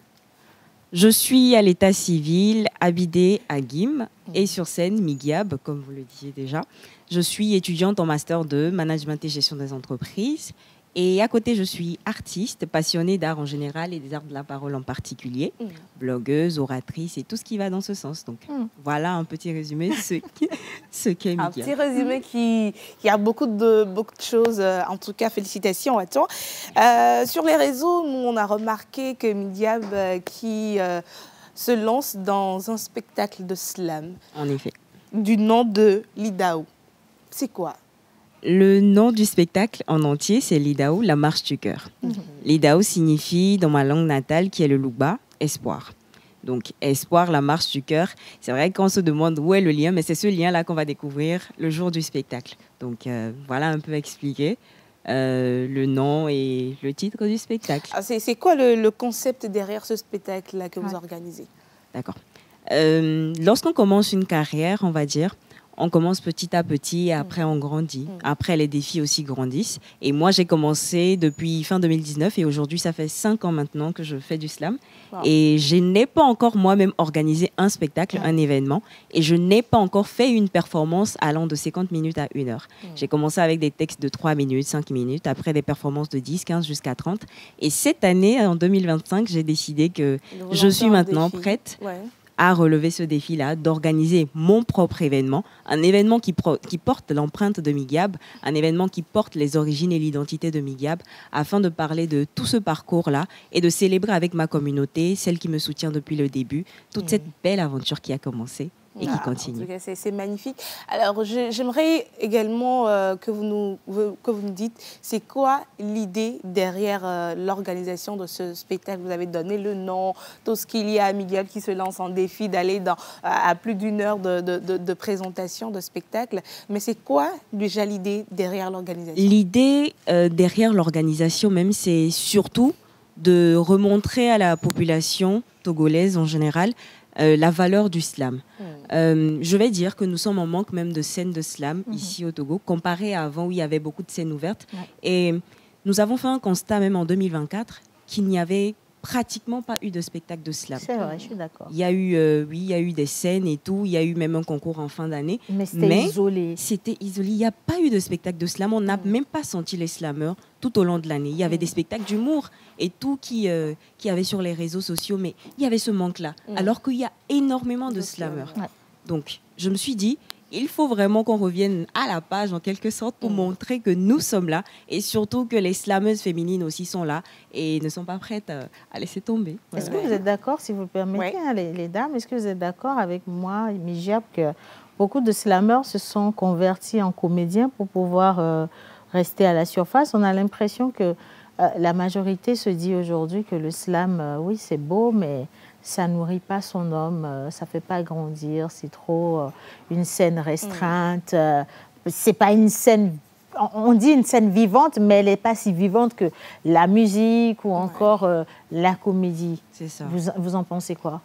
H: Je suis à l'état civil, habitée à Guim et sur scène, Midiab, comme vous le disiez déjà. Je suis étudiante en master 2, management et gestion des entreprises. Et à côté, je suis artiste, passionnée d'art en général et des arts de la parole en particulier, blogueuse, oratrice et tout ce qui va dans ce sens. Donc voilà un petit résumé ce qu'est Midiab.
G: Un petit résumé qui a beaucoup de choses. En tout cas, félicitations à toi. Sur les réseaux, nous, on a remarqué que Midiab qui se lance dans un spectacle de slam.
H: En effet.
G: Du nom de Lidao. C'est quoi?
H: Le nom du spectacle en entier, c'est Lidao, la marche du cœur. Lidao signifie, dans ma langue natale, qui est le Louba, espoir. Donc, espoir, la marche du cœur. C'est vrai qu'on se demande où est le lien, mais c'est ce lien-là qu'on va découvrir le jour du spectacle. Donc, voilà un peu expliqué le nom et le titre du spectacle.
G: C'est quoi le concept derrière ce spectacle-là que vous organisez?
H: D'accord. Lorsqu'on commence une carrière, on va dire, on commence petit à petit et après on grandit. Après, les défis aussi grandissent. Et moi, j'ai commencé depuis fin 2019 et aujourd'hui, ça fait 5 ans maintenant que je fais du slam. Wow. Et je n'ai pas encore moi-même organisé un spectacle, un événement. Et je n'ai pas encore fait une performance allant de 50 minutes à 1 heure. J'ai commencé avec des textes de 3 minutes, 5 minutes, après des performances de 10, 15 jusqu'à 30. Et cette année, en 2025, j'ai décidé que je suis maintenant prête à relever ce défi-là, d'organiser mon propre événement, un événement qui porte l'empreinte de Midiab, un événement qui porte les origines et l'identité de Midiab, afin de parler de tout ce parcours-là et de célébrer avec ma communauté, celle qui me soutient depuis le début, toute cette belle aventure qui a commencé et qui continue.
G: En tout cas, c'est magnifique. Alors, j'aimerais également que vous nous dites, c'est quoi l'idée derrière l'organisation de ce spectacle? Vous avez donné le nom, tout ce qu'il y a à Midiab qui se lance en défi d'aller à plus d'1 heure de présentation de spectacle. Mais c'est quoi déjà l'idée derrière l'organisation?
H: L'idée derrière l'organisation même, c'est surtout de remontrer à la population togolaise en général la valeur du slam. Je vais dire que nous sommes en manque même de scènes de slam ici au Togo, comparé à avant où il y avait beaucoup de scènes ouvertes. Et nous avons fait un constat même en 2024 qu'il n'y avait pratiquement pas eu de spectacle de slam.
A: C'est vrai, je suis d'accord.
H: Il y a eu, oui, il y a eu des scènes et tout, il y a eu même un concours en fin d'année.
A: Mais c'était isolé.
H: C'était isolé. Il n'y a pas eu de spectacle de slam. On n'a même pas senti les slammeurs tout au long de l'année. Il y avait des spectacles d'humour et tout qui y avait sur les réseaux sociaux, mais il y avait ce manque-là. Alors qu'il y a énormément de slammeurs. Donc, je me suis dit, il faut vraiment qu'on revienne à la page en quelque sorte pour montrer que nous sommes là et surtout que les slameuses féminines aussi sont là et ne sont pas prêtes à laisser tomber.
A: Est-ce que vous êtes d'accord, si vous le permettez, hein, les dames, est-ce que vous êtes d'accord avec moi, Midiab, que beaucoup de slameurs se sont convertis en comédiens pour pouvoir rester à la surface? On a l'impression que la majorité se dit aujourd'hui que le slam, oui, c'est beau, mais ça nourrit pas son homme, ça fait pas grandir, c'est trop une scène restreinte, c'est pas une scène, on dit une scène vivante, mais elle n'est pas si vivante que la musique ou encore la comédie.
H: C'est ça.
A: Vous en pensez quoi?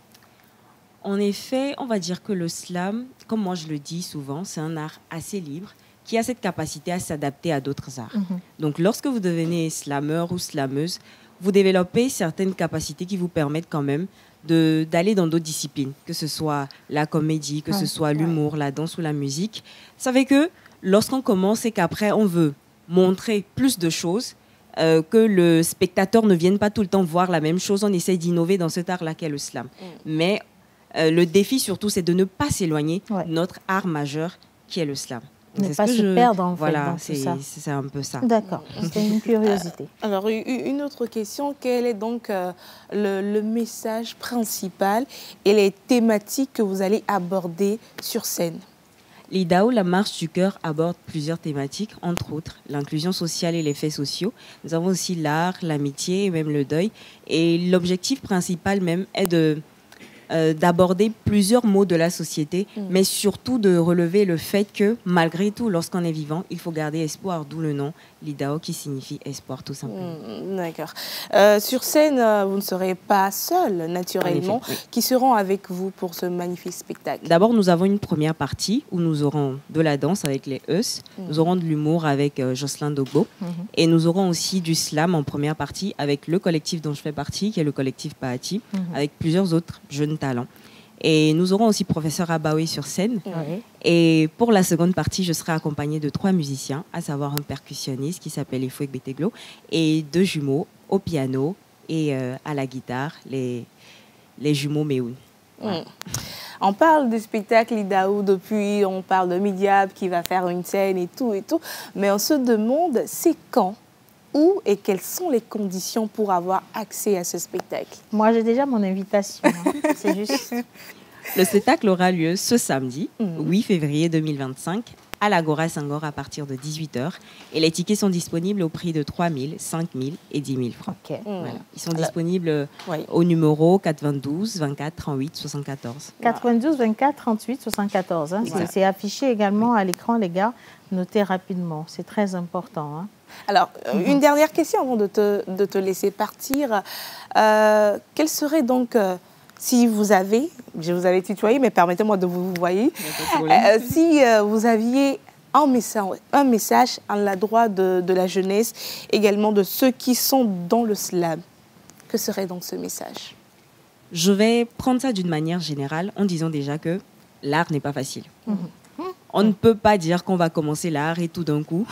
H: En effet, on va dire que le slam, comme moi je le dis souvent, c'est un art assez libre, qui a cette capacité à s'adapter à d'autres arts. Donc, lorsque vous devenez slameur ou slameuse, vous développez certaines capacités qui vous permettent quand même d'aller dans d'autres disciplines, que ce soit la comédie, que ce soit l'humour, la danse ou la musique. Vous savez que lorsqu'on commence et qu'après on veut montrer plus de choses, que le spectateur ne vienne pas tout le temps voir la même chose, on essaie d'innover dans cet art-là qu'est le slam. Mais le défi surtout, c'est de ne pas s'éloigner de notre art majeur qui est le slam.
A: Ne pas se perdre en fait.
H: Voilà, c'est un peu ça.
A: D'accord, c'était une curiosité.
G: Alors, une autre question, quel est donc le message principal et les thématiques que vous allez aborder sur scène?
H: L'IDAO, la marche du cœur, aborde plusieurs thématiques, entre autres l'inclusion sociale et les faits sociaux. Nous avons aussi l'art, l'amitié et même le deuil. Et l'objectif principal même est d'aborder plusieurs maux de la société, mais surtout de relever le fait que, malgré tout, lorsqu'on est vivant, il faut garder espoir, d'où le nom l'IDAO qui signifie espoir, tout simplement.
G: D'accord. Sur scène, vous ne serez pas seul, naturellement.
H: En effet, oui.
G: Qui seront avec vous pour ce magnifique spectacle?
H: D'abord, nous avons une première partie où nous aurons de la danse avec les Eus, nous aurons de l'humour avec Jocelyn Dogbo, et nous aurons aussi du slam en première partie avec le collectif dont je fais partie, qui est le collectif Paati, avec plusieurs autres jeunes talents. Et nous aurons aussi professeur Abaoui sur scène. Et pour la seconde partie, je serai accompagnée de 3 musiciens, à savoir un percussionniste qui s'appelle Efouek Beteglo et 2 jumeaux au piano et à la guitare, les jumeaux Méoun. Voilà.
G: On parle du spectacle IDAO depuis, on parle de Midiab qui va faire une scène et tout, mais on se demande c'est quand, où et quelles sont les conditions pour avoir accès à ce spectacle?
A: Moi, j'ai déjà mon invitation. C'est juste.
H: Le spectacle aura lieu ce samedi, 8 février 2025, à l'Agora Senghor à partir de 18h. Et les tickets sont disponibles au prix de 3 000, 5 000 et 10 000 francs.
A: Okay.
H: Voilà. Ils sont disponibles au numéro 92 24 38 74.
A: 92 24 38 74. Hein. C'est affiché également à l'écran, les gars. Notez rapidement. C'est très important. Hein.
G: Alors, une dernière question avant de te laisser partir. Quelle serait donc, si vous avez, je vous avais tutoyé, mais permettez-moi de vous voyer, si vous aviez un message à l'endroit de la jeunesse, également de ceux qui sont dans le slam, que serait donc ce message?
H: Je vais prendre ça d'une manière générale en disant déjà que l'art n'est pas facile. On ne peut pas dire qu'on va commencer l'art et tout d'un coup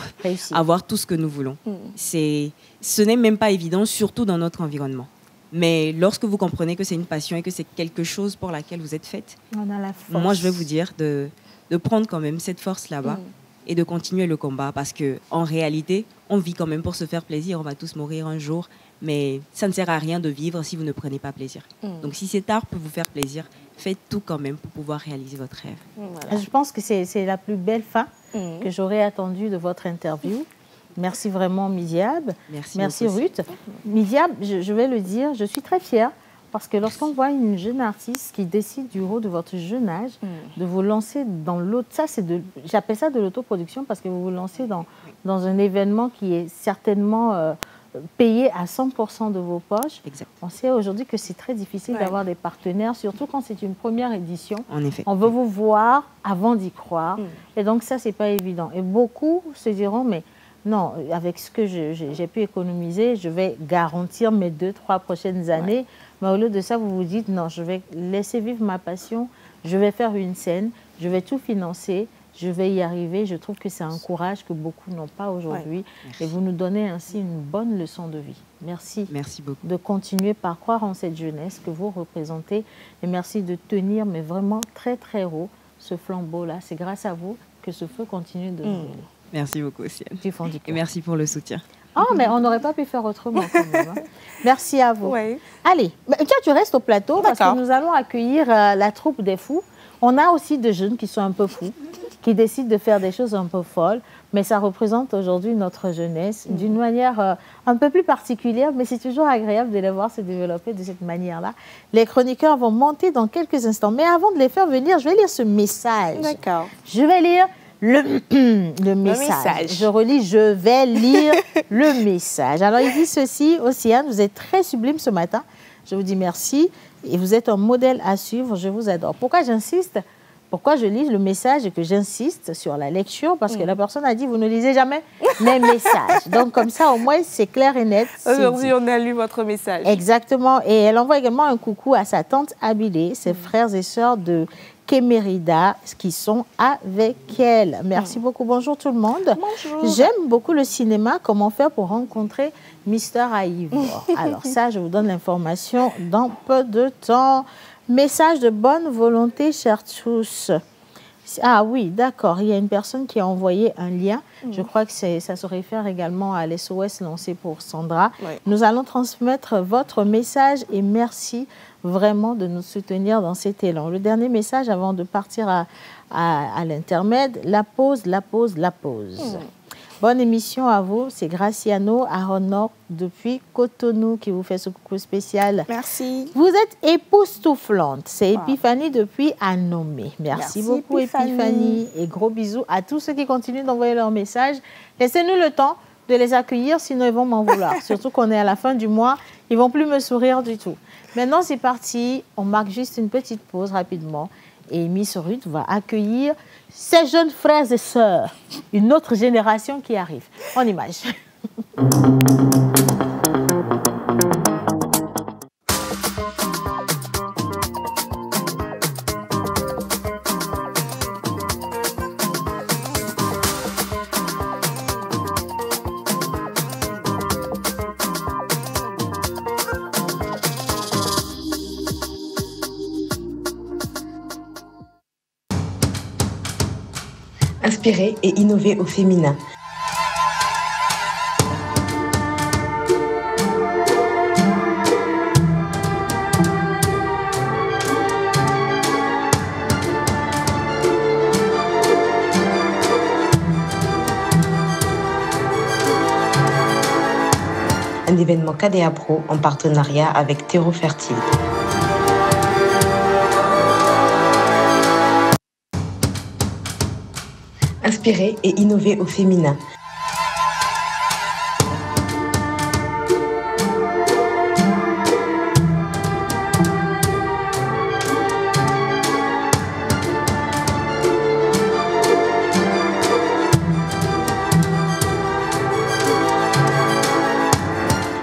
H: avoir tout ce que nous voulons. Ce n'est même pas évident, surtout dans notre environnement. Mais lorsque vous comprenez que c'est une passion et que c'est quelque chose pour laquelle vous êtes faite,
A: on a la force.
H: Moi je vais vous dire de prendre quand même cette force là-bas et de continuer le combat parce qu'en réalité, on vit quand même pour se faire plaisir. On va tous mourir un jour, mais ça ne sert à rien de vivre si vous ne prenez pas plaisir. Donc si cet art peut vous faire plaisir, faites tout quand même pour pouvoir réaliser votre rêve.
A: Voilà. Je pense que c'est la plus belle fin que j'aurais attendue de votre interview. Merci vraiment, Midiab. Merci Ruth. Midiab, je vais le dire, je suis très fière parce que lorsqu'on voit une jeune artiste qui décide du haut de votre jeune âge de vous lancer dans l'autre, j'appelle ça de l'autoproduction parce que vous vous lancez dans un événement qui est certainement payé à 100% de vos poches.
H: Exact.
A: On sait aujourd'hui que c'est très difficile d'avoir des partenaires, surtout quand c'est une première édition.
H: En effet.
A: On veut vous voir avant d'y croire. Et donc ça, c'est pas évident. Et beaucoup se diront, mais non, avec ce que j'ai pu économiser, je vais garantir mes 2-3 prochaines années. Mais au lieu de ça, vous vous dites, non, je vais laisser vivre ma passion, je vais faire une scène, je vais tout financer, je vais y arriver. Je trouve que c'est un courage que beaucoup n'ont pas aujourd'hui. Et vous nous donnez ainsi une bonne leçon de vie. Merci.
H: Merci beaucoup.
A: De continuer par croire en cette jeunesse que vous représentez. Et merci de tenir, mais vraiment très, très haut, ce flambeau-là. C'est grâce à vous que ce feu continue de brûler.
H: Merci beaucoup, Sienne.
A: Du fond du cœur.
H: Et merci pour le soutien.
A: Oh, mais on n'aurait pas pu faire autrement quand même. Hein. Merci à vous. Allez, tiens, tu restes au plateau parce que nous allons accueillir la troupe des fous. On a aussi des jeunes qui sont un peu fous, qui décident de faire des choses un peu folles, mais ça représente aujourd'hui notre jeunesse d'une manière un peu plus particulière, mais c'est toujours agréable de les voir se développer de cette manière-là. Les chroniqueurs vont monter dans quelques instants, mais avant de les faire venir, je vais lire ce message.
G: D'accord.
A: Je vais lire le message. Je relis, je vais lire le message. Alors, il dit ceci, Océane, vous êtes très sublime ce matin. Je vous dis merci et vous êtes un modèle à suivre. Je vous adore. Pourquoi j'insiste? Pourquoi je lis le message et que j'insiste sur la lecture? Parce que la personne a dit, vous ne lisez jamais mes messages. Donc, comme ça, au moins, c'est clair et net.
G: Aujourd'hui, on a lu votre message.
A: Exactement. Et elle envoie également un coucou à sa tante Abilé, ses frères et sœurs de Kémérida qui sont avec elle. Merci beaucoup. Bonjour tout le monde.
G: Bonjour.
A: J'aime beaucoup le cinéma. Comment faire pour rencontrer Mister Aïvor? Alors ça, je vous donne l'information dans peu de temps. Message de bonne volonté, chers tous. Ah oui, d'accord. Il y a une personne qui a envoyé un lien. Je crois que ça se réfère également à l'SOS lancé pour Sandra.
G: Oui.
A: Nous allons transmettre votre message et merci vraiment de nous soutenir dans cet élan. Le dernier message avant de partir à l'intermède, la pause. Bonne émission à vous. C'est Graciano Aronor depuis Cotonou qui vous fait ce coucou spécial.
G: Merci.
A: Vous êtes époustouflante. C'est Épiphanie depuis Anomé. Merci beaucoup Épiphanie. Et gros bisous à tous ceux qui continuent d'envoyer leurs messages. Laissez-nous le temps de les accueillir, sinon ils vont m'en vouloir. Surtout qu'on est à la fin du mois, ils ne vont plus me sourire du tout. Maintenant, c'est parti. On marque juste une petite pause rapidement. Et Miss Ruth va accueillir ces jeunes frères et sœurs, une autre génération qui arrive. En image.
F: Inspirer et innover au féminin. Un événement KDA Pro en partenariat avec Terreau Fertile. Inspirer et innover au féminin.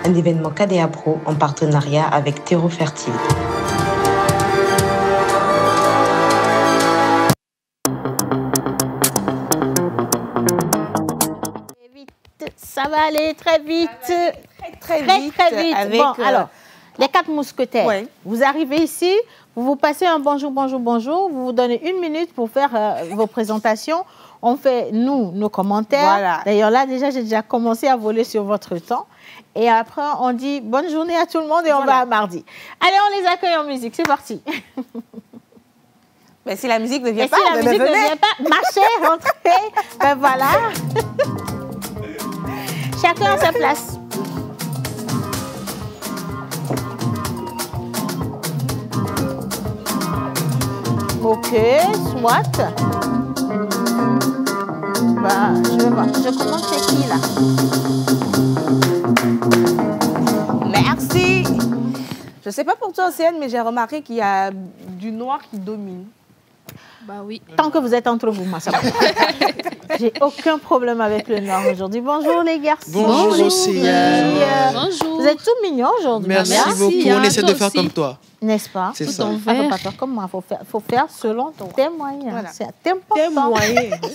F: Un événement KDA Pro en partenariat avec Terreau Fertile.
A: Ça va aller très vite.
G: Très vite.
A: Avec, bon, alors, les 4 mousquetaires. Ouais. Vous arrivez ici, vous vous passez un bonjour, vous vous donnez 1 minute pour faire vos présentations. On fait, nous, nos commentaires. Voilà. D'ailleurs, là, déjà, j'ai déjà commencé à voler sur votre temps. Et après, on dit bonne journée à tout le monde et on va à mardi. Allez, on les accueille en musique. C'est parti.
G: Mais si la musique ne vient pas,
A: si la musique ne vient pas, marchez, rentrez. Ben voilà. Chacun à sa place. Ok, soit. Bah, je vais voir. Je commence chez qui, là?
G: Merci. Je ne sais pas pour toi, Océane, mais j'ai remarqué qu'il y a du noir qui domine.
I: Bah oui.
A: Tant que vous êtes entre vous, moi, ça va. J'ai aucun problème avec le noir aujourd'hui. Bonjour les garçons.
J: Bonjour Océane.
I: Bonjour.
A: Vous êtes tout mignons aujourd'hui.
J: Merci beaucoup. On essaie de faire comme toi.
A: N'est-ce pas?
J: C'est ça.
A: Il ne faut pas faire comme moi. Il faut faire selon tes moyens. Voilà. C'est important.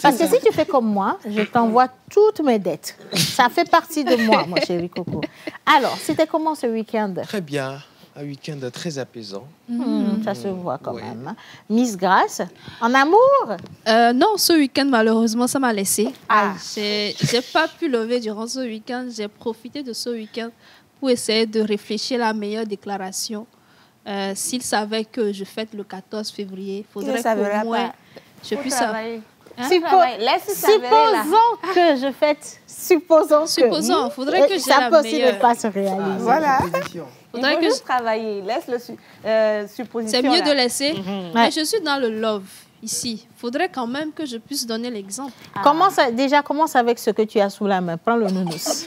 A: Parce que si tu fais comme moi, je t'envoie toutes mes dettes. Ça fait partie de moi, mon chéri Coco. Alors, c'était comment ce week-end?
J: Très bien. Un week-end très apaisant.
A: Ça se voit quand même. Hein. Miss Grace, en amour?
I: Non, ce week-end, malheureusement, ça m'a laissé. J'ai pas pu lever durant ce week-end. J'ai profité de ce week-end pour essayer de réfléchir à la meilleure déclaration. S'il savait que je fête le 14 février, il faudrait qu'au moins je puisse...
A: Hein? Supposons que je fête. Supposons,
I: il faudrait que j'ai
A: ça peut aussi ne pas se réaliser.
G: Voilà.
I: Il faut
G: juste travailler. Laisse le supposition.
I: C'est mieux de laisser. Mais je suis dans le love ici. Il faudrait quand même que je puisse donner l'exemple.
A: Commence avec ce que tu as sous la main. Prends le nounous.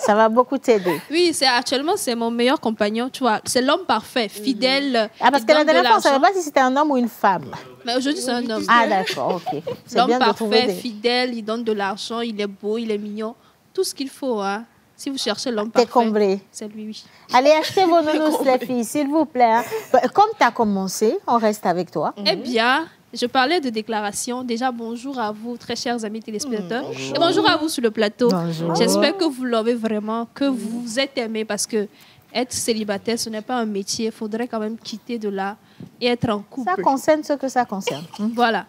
A: Ça va beaucoup t'aider.
I: Oui, actuellement, c'est mon meilleur compagnon, tu vois. C'est l'homme parfait, fidèle.
A: Ah, parce que la dernière fois, on ne savait pas si c'était un homme ou une femme.
I: Mais aujourd'hui, c'est un homme.
A: Ah, d'accord, ok.
I: L'homme parfait, fidèle, il donne de l'argent, il est beau, il est mignon. Tout ce qu'il faut, hein. Si vous cherchez l'homme parfait,
A: comblé.
I: C'est lui, oui.
A: Allez, achetez vos nounous, les filles, s'il vous plaît. Hein. Comme tu as commencé, on reste avec toi.
I: Eh bien, je parlais de déclaration. Déjà, bonjour à vous, très chers amis téléspectateurs. Bonjour. Et bonjour à vous sur le plateau. J'espère que vous l'aurez vraiment, que vous êtes aimés parce que être célibataire, ce n'est pas un métier. Il faudrait quand même quitter de là et être en couple.
A: Ça concerne ce que ça concerne.
I: Voilà.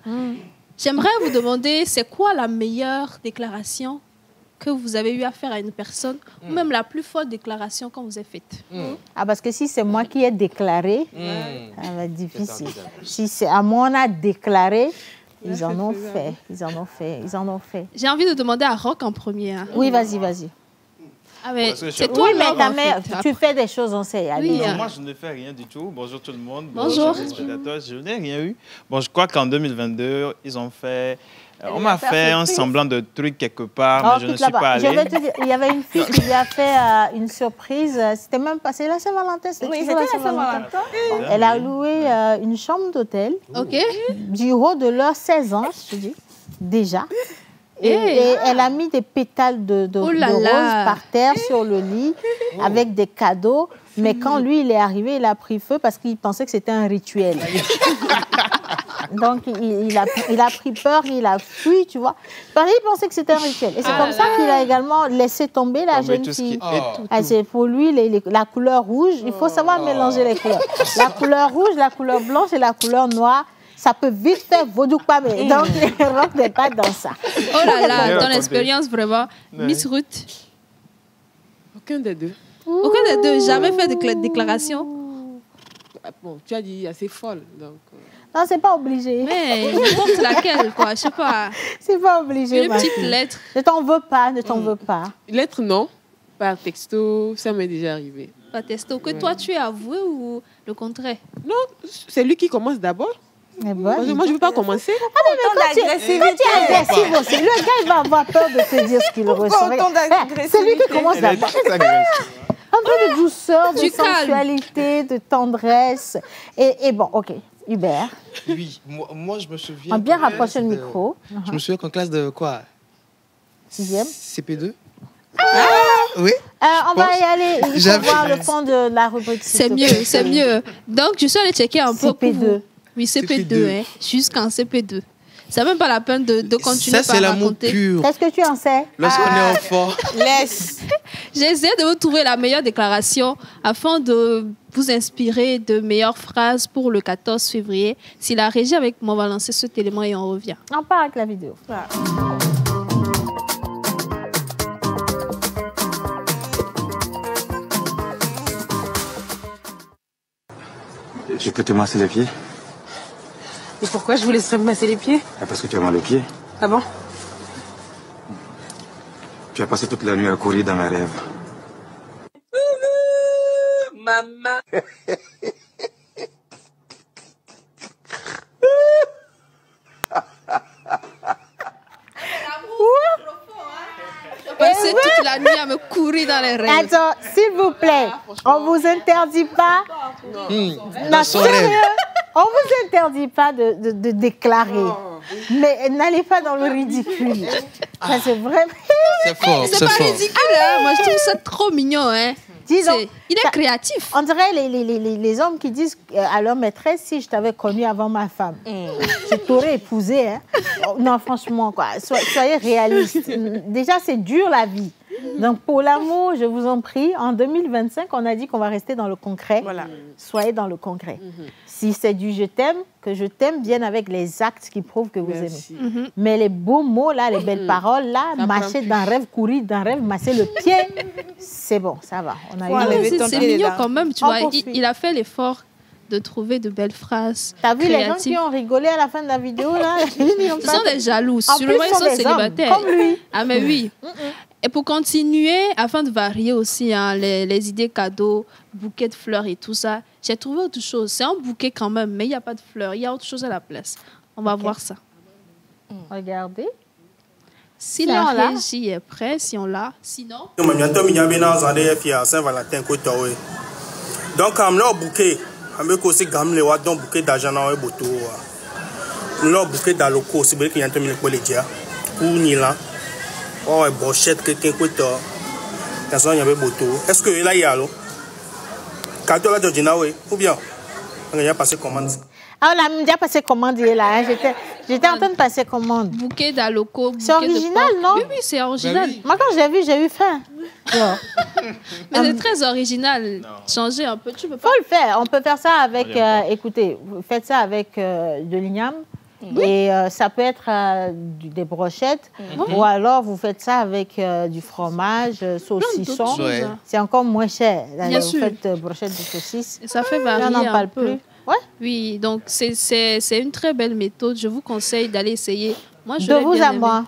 I: J'aimerais vous demander, c'est quoi la meilleure déclaration que vous avez eu à faire à une personne, ou même la plus forte déclaration qu'on vous ait faite?
A: Ah, parce que si c'est moi qui ai déclaré, ça va être difficile. Si c'est à moi on a déclaré, ils en ont fait. Ils en ont fait.
I: J'ai envie de demander à Rock en premier. Hein.
A: Oui, vas-y.
I: Ah, mais c'est toi,
A: oui, mais ta mère, tu fais des choses, on sait.
I: Oui,
K: non, moi, je ne fais rien du tout. Bonjour tout le monde.
I: Bonjour.
K: Spectateurs. Je n'ai rien eu. Bon, je crois qu'en 2022, ils ont fait... on m'a fait un semblant de truc quelque part, mais je ne suis pas allée.
A: Je vais te dire, il y avait une fille qui lui a fait une surprise. C'était même passé la Saint-Valentin.
G: Oui, c'était la Saint-Valentin.
A: Elle a loué une chambre d'hôtel.
I: OK.
A: Du haut de leurs 16 ans, je te dis, déjà. Et elle a mis des pétales de rose par terre sur le lit avec des cadeaux. Mais quand lui, il est arrivé, il a pris feu parce qu'il pensait que c'était un rituel. Donc, il a pris peur, il a fui, tu vois. Parce qu'il pensait que c'était un rituel. Et c'est comme ça qu'il a également laissé tomber la jeune fille. C'est pour lui, la couleur rouge, il faut savoir mélanger les couleurs. La couleur rouge, la couleur blanche et la couleur noire. Ça peut vite faire vaudou pas, mais donc Rock n'est pas dans ça.
I: Oh là là, ton expérience vraiment. Miss Ruth?
L: Aucun des deux.
I: Aucun des deux, jamais fait de déclaration?
L: Bon, tu as dit assez folle, donc...
A: Non, c'est pas obligé.
I: Mais n'importe laquelle, quoi, je sais pas.
A: C'est pas obligé,
I: une petite lettre.
A: Ne t'en veux pas.
L: Lettre, non. Par texto, ça m'est déjà arrivé.
I: Par texto, que toi, tu es avoué ou le contraire?
L: Non, c'est lui qui commence d'abord.
A: Parce
L: que moi, je ne veux pas commencer.
A: Ah mais quand tu es agressif aussi, le gars, il va avoir peur de te dire ce qu'il ressent. C'est lui qui commence d'abord. Un peu de douceur, de sensualité, de tendresse. Et bon, OK. Hubert.
J: Oui, moi je me souviens...
A: On a bien rapproché le micro.
J: Je me souviens qu'en classe de quoi?
A: 6e.
J: CP2.
A: Oui. On va y aller. Il faut voir le fond de la rubrique.
I: C'est mieux. Donc, je suis allée checker un peu.
A: CP2.
I: Oui, CP2, hein, jusqu'en CP2. C'est même pas la peine de continuer par raconter. Ça, c'est l'amour
J: pur.
A: Est-ce que tu en sais?
J: Lorsqu'on est enfant.
I: Laisse. J'ai essayé de vous trouver la meilleure déclaration afin de vous inspirer de meilleures phrases pour le 14 février. Si la régie avec moi va lancer cet élément et on revient.
A: On part avec la vidéo.
G: Voilà.
M: Je peux te masser les pieds?
N: Et pourquoi je vous laisserais me masser les pieds?
M: Parce que tu as mal aux pieds.
N: Ah bon?
M: Tu as passé toute la nuit à courir dans mes rêves.
N: Maman.
I: Passé toute la nuit à me courir dans les rêves.
A: Attends, s'il vous plaît, on vous interdit pas.
J: Dans son rêve.
A: On vous interdit pas de déclarer. Mais n'allez pas dans le ridicule. Ça, c'est vraiment...
J: C'est fort,
I: c'est pas ridicule, hein. Moi, je trouve ça trop mignon, hein.
A: Disons,
I: il est créatif.
A: On dirait les hommes qui disent à leur maîtresse, si je t'avais connu avant ma femme, je t'aurais épousé. Hein. Non, franchement, quoi. Soyez réalistes. Déjà, c'est dur la vie. Donc, pour l'amour, je vous en prie, en 2025, on a dit qu'on va rester dans le concret. Voilà. Soyez dans le concret. Si c'est du je t'aime, que je t'aime vienne avec les actes qui prouvent que vous aimez. Mais les beaux mots, là, les belles paroles, là, marcher d'un rêve, courir d'un rêve, masser le pied, c'est bon, ça va. On a
I: c'est mignon quand même, tu vois. Il a fait l'effort de trouver de belles phrases.
A: T'as vu les gens qui ont rigolé à la fin de la vidéo, là?
I: Ce sont des jaloux. Sûrement, ils sont célibataires.
A: Comme lui.
I: Ah, mais oui. Et pour continuer, afin de varier aussi hein, les idées cadeaux, bouquets de fleurs et tout ça, j'ai trouvé autre chose. C'est un bouquet quand même, mais il n'y a pas de fleurs. Il y a autre chose à la place. On va voir ça.
A: Regardez.
I: Si la régie est prête, si on l'a, sinon...
O: Saint-Valentin, donc, on a un bouquet. On a aussi un bouquet d'argent. On a un bouquet d'alloco. C'est vrai qu'il y a un peu de dia. Ou Nila. Oh, brochette, quelqu'un qui est là. Est-ce que là, il y a l'eau? Quand tu as la Georgina, oui. Ou bien, on a passé commande.
A: Ah, on a déjà passé commande là. J'étais en train de passer commande.
I: Bouquet d'alloco.
A: C'est original, non?
I: Oui, c'est original.
A: Ben oui. Moi, quand je l'ai vu, j'ai eu faim.
I: Mais c'est très original. Changer un peu, tu peux pas.
A: Faut le faire. On peut faire ça avec, écoutez, vous faites ça avec de l'igname. Et ça peut être des brochettes. Ou alors, vous faites ça avec du fromage, saucisson. C'est encore moins cher. Là,
I: Bien
A: vous
I: sûr.
A: faites brochettes de saucisse.
I: Et ça fait varier
A: on n'en
I: un
A: parle
I: peu.
A: plus. Ouais.
I: Oui, donc c'est une très belle méthode. Je vous conseille d'aller essayer. Moi, je
A: de
I: l'ai
A: vous
I: bien
A: à
I: aimé.
A: moi.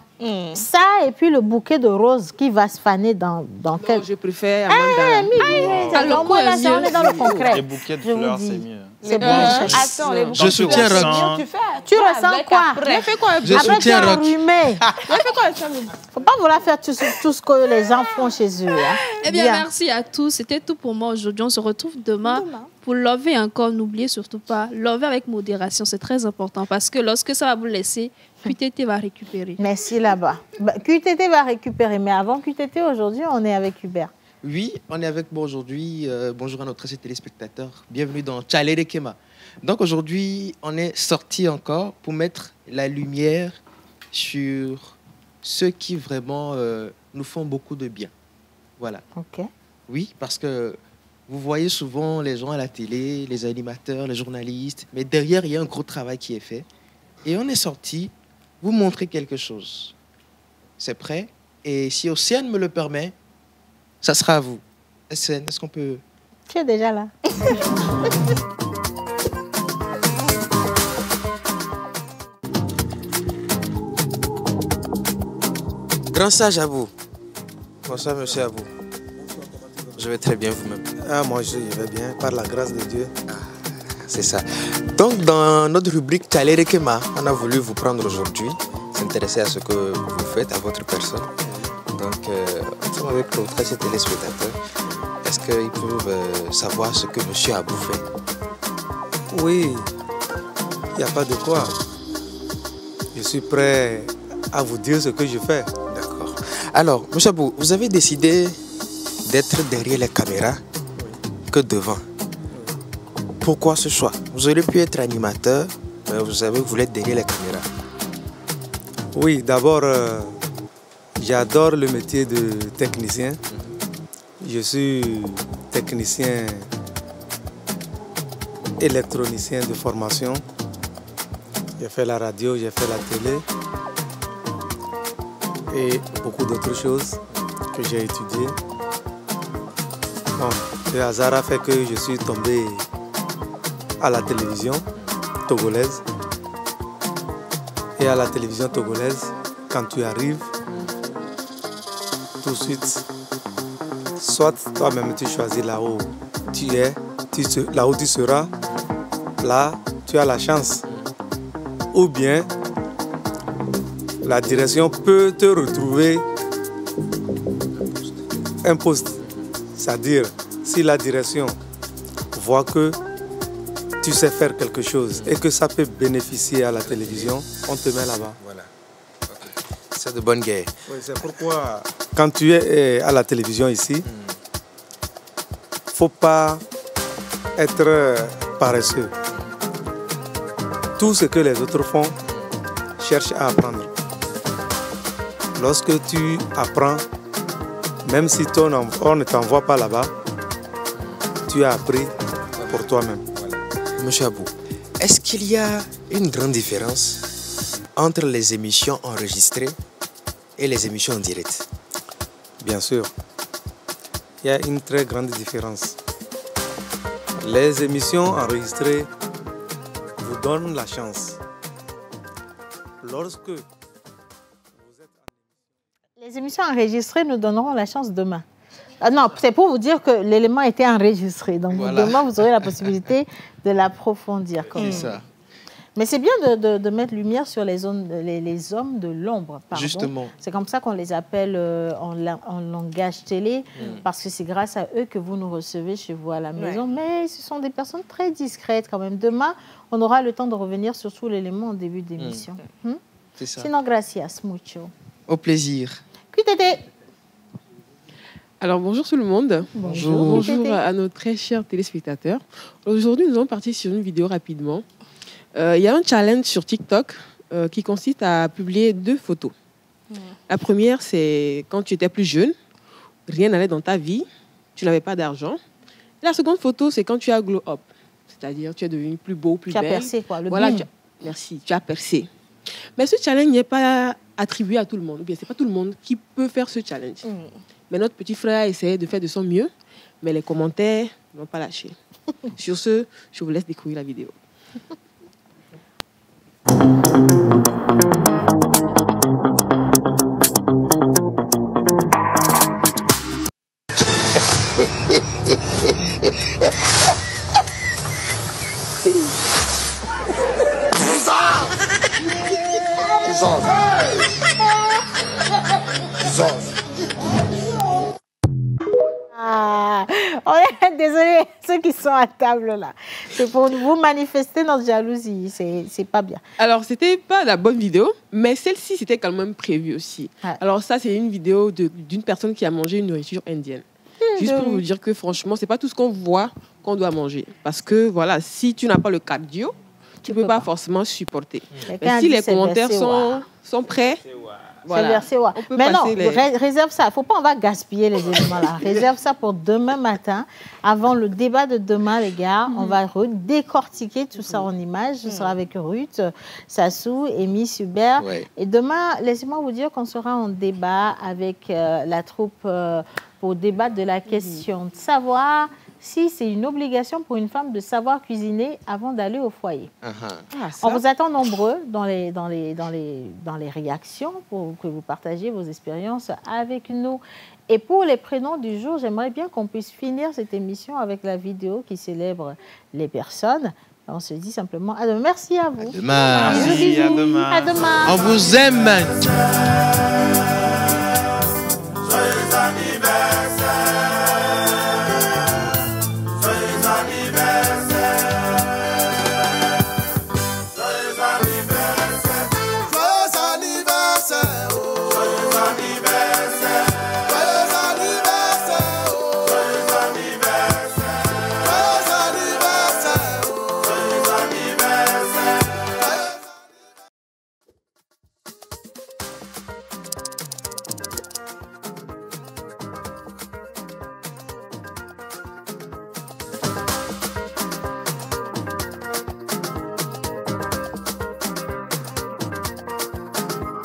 A: Ça et puis le bouquet de roses qui va se faner dans quel...
L: Je préfère Amanda.
A: Alors moi, là, on est dans le concret.
K: Les bouquets de fleurs, c'est mieux.
A: C'est bon.
L: Attends, les
J: Je soutiens Rock.
A: Tu ressens quoi?
L: J'ai fait quoi?
J: Je
A: Après, tu es
J: soutiens Rock.
A: enrhumé.
L: J'ai fait quoi?
A: Faut pas vouloir faire tout ce que les gens font chez eux. Hein.
I: Eh bien, merci à tous. C'était tout pour moi aujourd'hui. On se retrouve demain. Pour lover encore, n'oubliez surtout pas, lover avec modération, c'est très important parce que lorsque ça va vous laisser, QTT va récupérer.
A: Merci là-bas. QTT va récupérer, mais avant QTT, aujourd'hui, on est avec Hubert.
J: Oui, on est avec moi aujourd'hui. Bonjour à nos très chers téléspectateurs. Bienvenue dans Tchalere Kema. Donc aujourd'hui, on est sorti encore pour mettre la lumière sur ceux qui vraiment nous font beaucoup de bien. Voilà.
A: Ok.
J: Oui, parce que vous voyez souvent les gens à la télé, les animateurs, les journalistes, mais derrière, il y a un gros travail qui est fait. Et on est sorti vous montrer quelque chose. C'est prêt? Et si Océane me le permet, ça sera à vous. Océane, est-ce qu'on peut...
A: Tu es déjà là.
P: Grand sage à vous. Bonsoir, monsieur, à vous. Je vais très bien vous-même.
Q: Ah, moi, je vais bien, par la grâce de Dieu.
P: C'est ça. Donc, dans notre rubrique Tchalere Kema, on a voulu vous prendre aujourd'hui, s'intéresser à ce que vous faites, à votre personne. Donc, nous sommes avec nos très chers téléspectateurs. Est-ce qu'ils peuvent savoir ce que monsieur Abou fait?
Q: Oui, il n'y a pas de quoi. Je suis prêt à vous dire ce que je fais.
P: D'accord. Alors, monsieur Abou, vous avez décidé d'être derrière les caméras que devant. Pourquoi ce choix? Vous auriez pu être animateur, mais vous avez voulu être derrière les caméras.
Q: Oui, d'abord, j'adore le métier de technicien. Je suis technicien électronicien de formation. J'ai fait la radio, j'ai fait la télé et beaucoup d'autres choses que j'ai étudiées. Bon, le hasard a fait que je suis tombé à la télévision togolaise. Et à la télévision togolaise, quand tu arrives, tout de suite, soit toi-même tu choisis là où tu es, là où tu seras, là tu as la chance. Ou bien, la direction peut te retrouver un poste. C'est-à-dire, si la direction voit que tu sais faire quelque chose et que ça peut bénéficier à la télévision, on te met là-bas.
P: Voilà. Okay. C'est de bonne guerre.
Q: Oui, c'est pourquoi, quand tu es à la télévision ici, il ne faut pas être paresseux. Tout ce que les autres font, cherche à apprendre. Lorsque tu apprends, même si on ne t'envoie pas là-bas, tu as appris pour toi-même.
P: Monsieur Abou, est-ce qu'il y a une grande différence entre les émissions enregistrées et les émissions en direct?
Q: Bien sûr. Il y a une très grande différence. Les émissions enregistrées vous donnent la chance. Lorsque
A: les émissions enregistrées nous donneront la chance demain. Ah non, c'est pour vous dire que l'élément était enregistré. Donc
J: Voilà.
A: demain, vous aurez la possibilité de l'approfondir.
J: C'est ça.
A: Mais c'est bien de mettre lumière sur les hommes de l'ombre.
J: Justement.
A: C'est comme ça qu'on les appelle en langage télé, parce que c'est grâce à eux que vous nous recevez chez vous à la maison. Mais ce sont des personnes très discrètes quand même. Demain, on aura le temps de revenir sur tout l'élément au début d'émission.
J: C'est ça.
A: Sinon, gracias mucho.
J: Au plaisir.
A: Cuitete.
L: Alors, bonjour tout le monde.
J: Bonjour.
L: Bonjour à nos très chers téléspectateurs. Aujourd'hui, nous allons partir sur une vidéo rapidement. Il y a un challenge sur TikTok qui consiste à publier 2 photos. La première, c'est quand tu étais plus jeune, rien n'allait dans ta vie, tu n'avais pas d'argent. La seconde photo, c'est quand tu as glow up, c'est-à-dire tu es devenu plus beau, plus belle.
A: Tu as percé, quoi, le
L: voilà,
A: boom.
L: Merci, tu as percé. Mais ce challenge n'est pas attribué à tout le monde, ou bien c'est pas tout le monde qui peut faire ce challenge. Mais notre petit frère a essayé de faire de son mieux, mais les commentaires n'ont pas lâché. Sur ce, je vous laisse découvrir la vidéo.
A: Désolé, ceux qui sont à table là. C'est pour vous manifester notre jalousie. C'est pas bien.
L: Alors, c'était pas la bonne vidéo, mais celle-ci, c'était quand même prévu aussi. Alors, ça, c'est une vidéo d'une personne qui a mangé une nourriture indienne. Juste pour vous dire que franchement, c'est pas tout ce qu'on voit qu'on doit manger. Parce que voilà, si tu n'as pas le cardio, tu peux pas forcément supporter. Mais si les commentaires sont prêts, voilà, on peut
A: mais non,
L: passer
A: réserve ça. Il ne faut pas, on va gaspiller les éléments là. Réserve ça pour demain matin. Avant le débat de demain, les gars, on va décortiquer tout ça en images. Ce sera avec Ruth, Sassou et Miss Hubert. Et demain, laissez-moi vous dire qu'on sera en débat avec la troupe pour débattre de la question de savoir si c'est une obligation pour une femme de savoir cuisiner avant d'aller au foyer. On vous attend nombreux dans les réactions pour que vous partagiez vos expériences avec nous. Et pour les prénoms du jour, j'aimerais bien qu'on puisse finir cette émission avec la vidéo qui célèbre les personnes. On se dit simplement à demain. Merci à vous.
J: À demain.
A: Bisous,
K: À demain.
A: À demain.
J: On vous aime.
R: Joyeux anniversaire.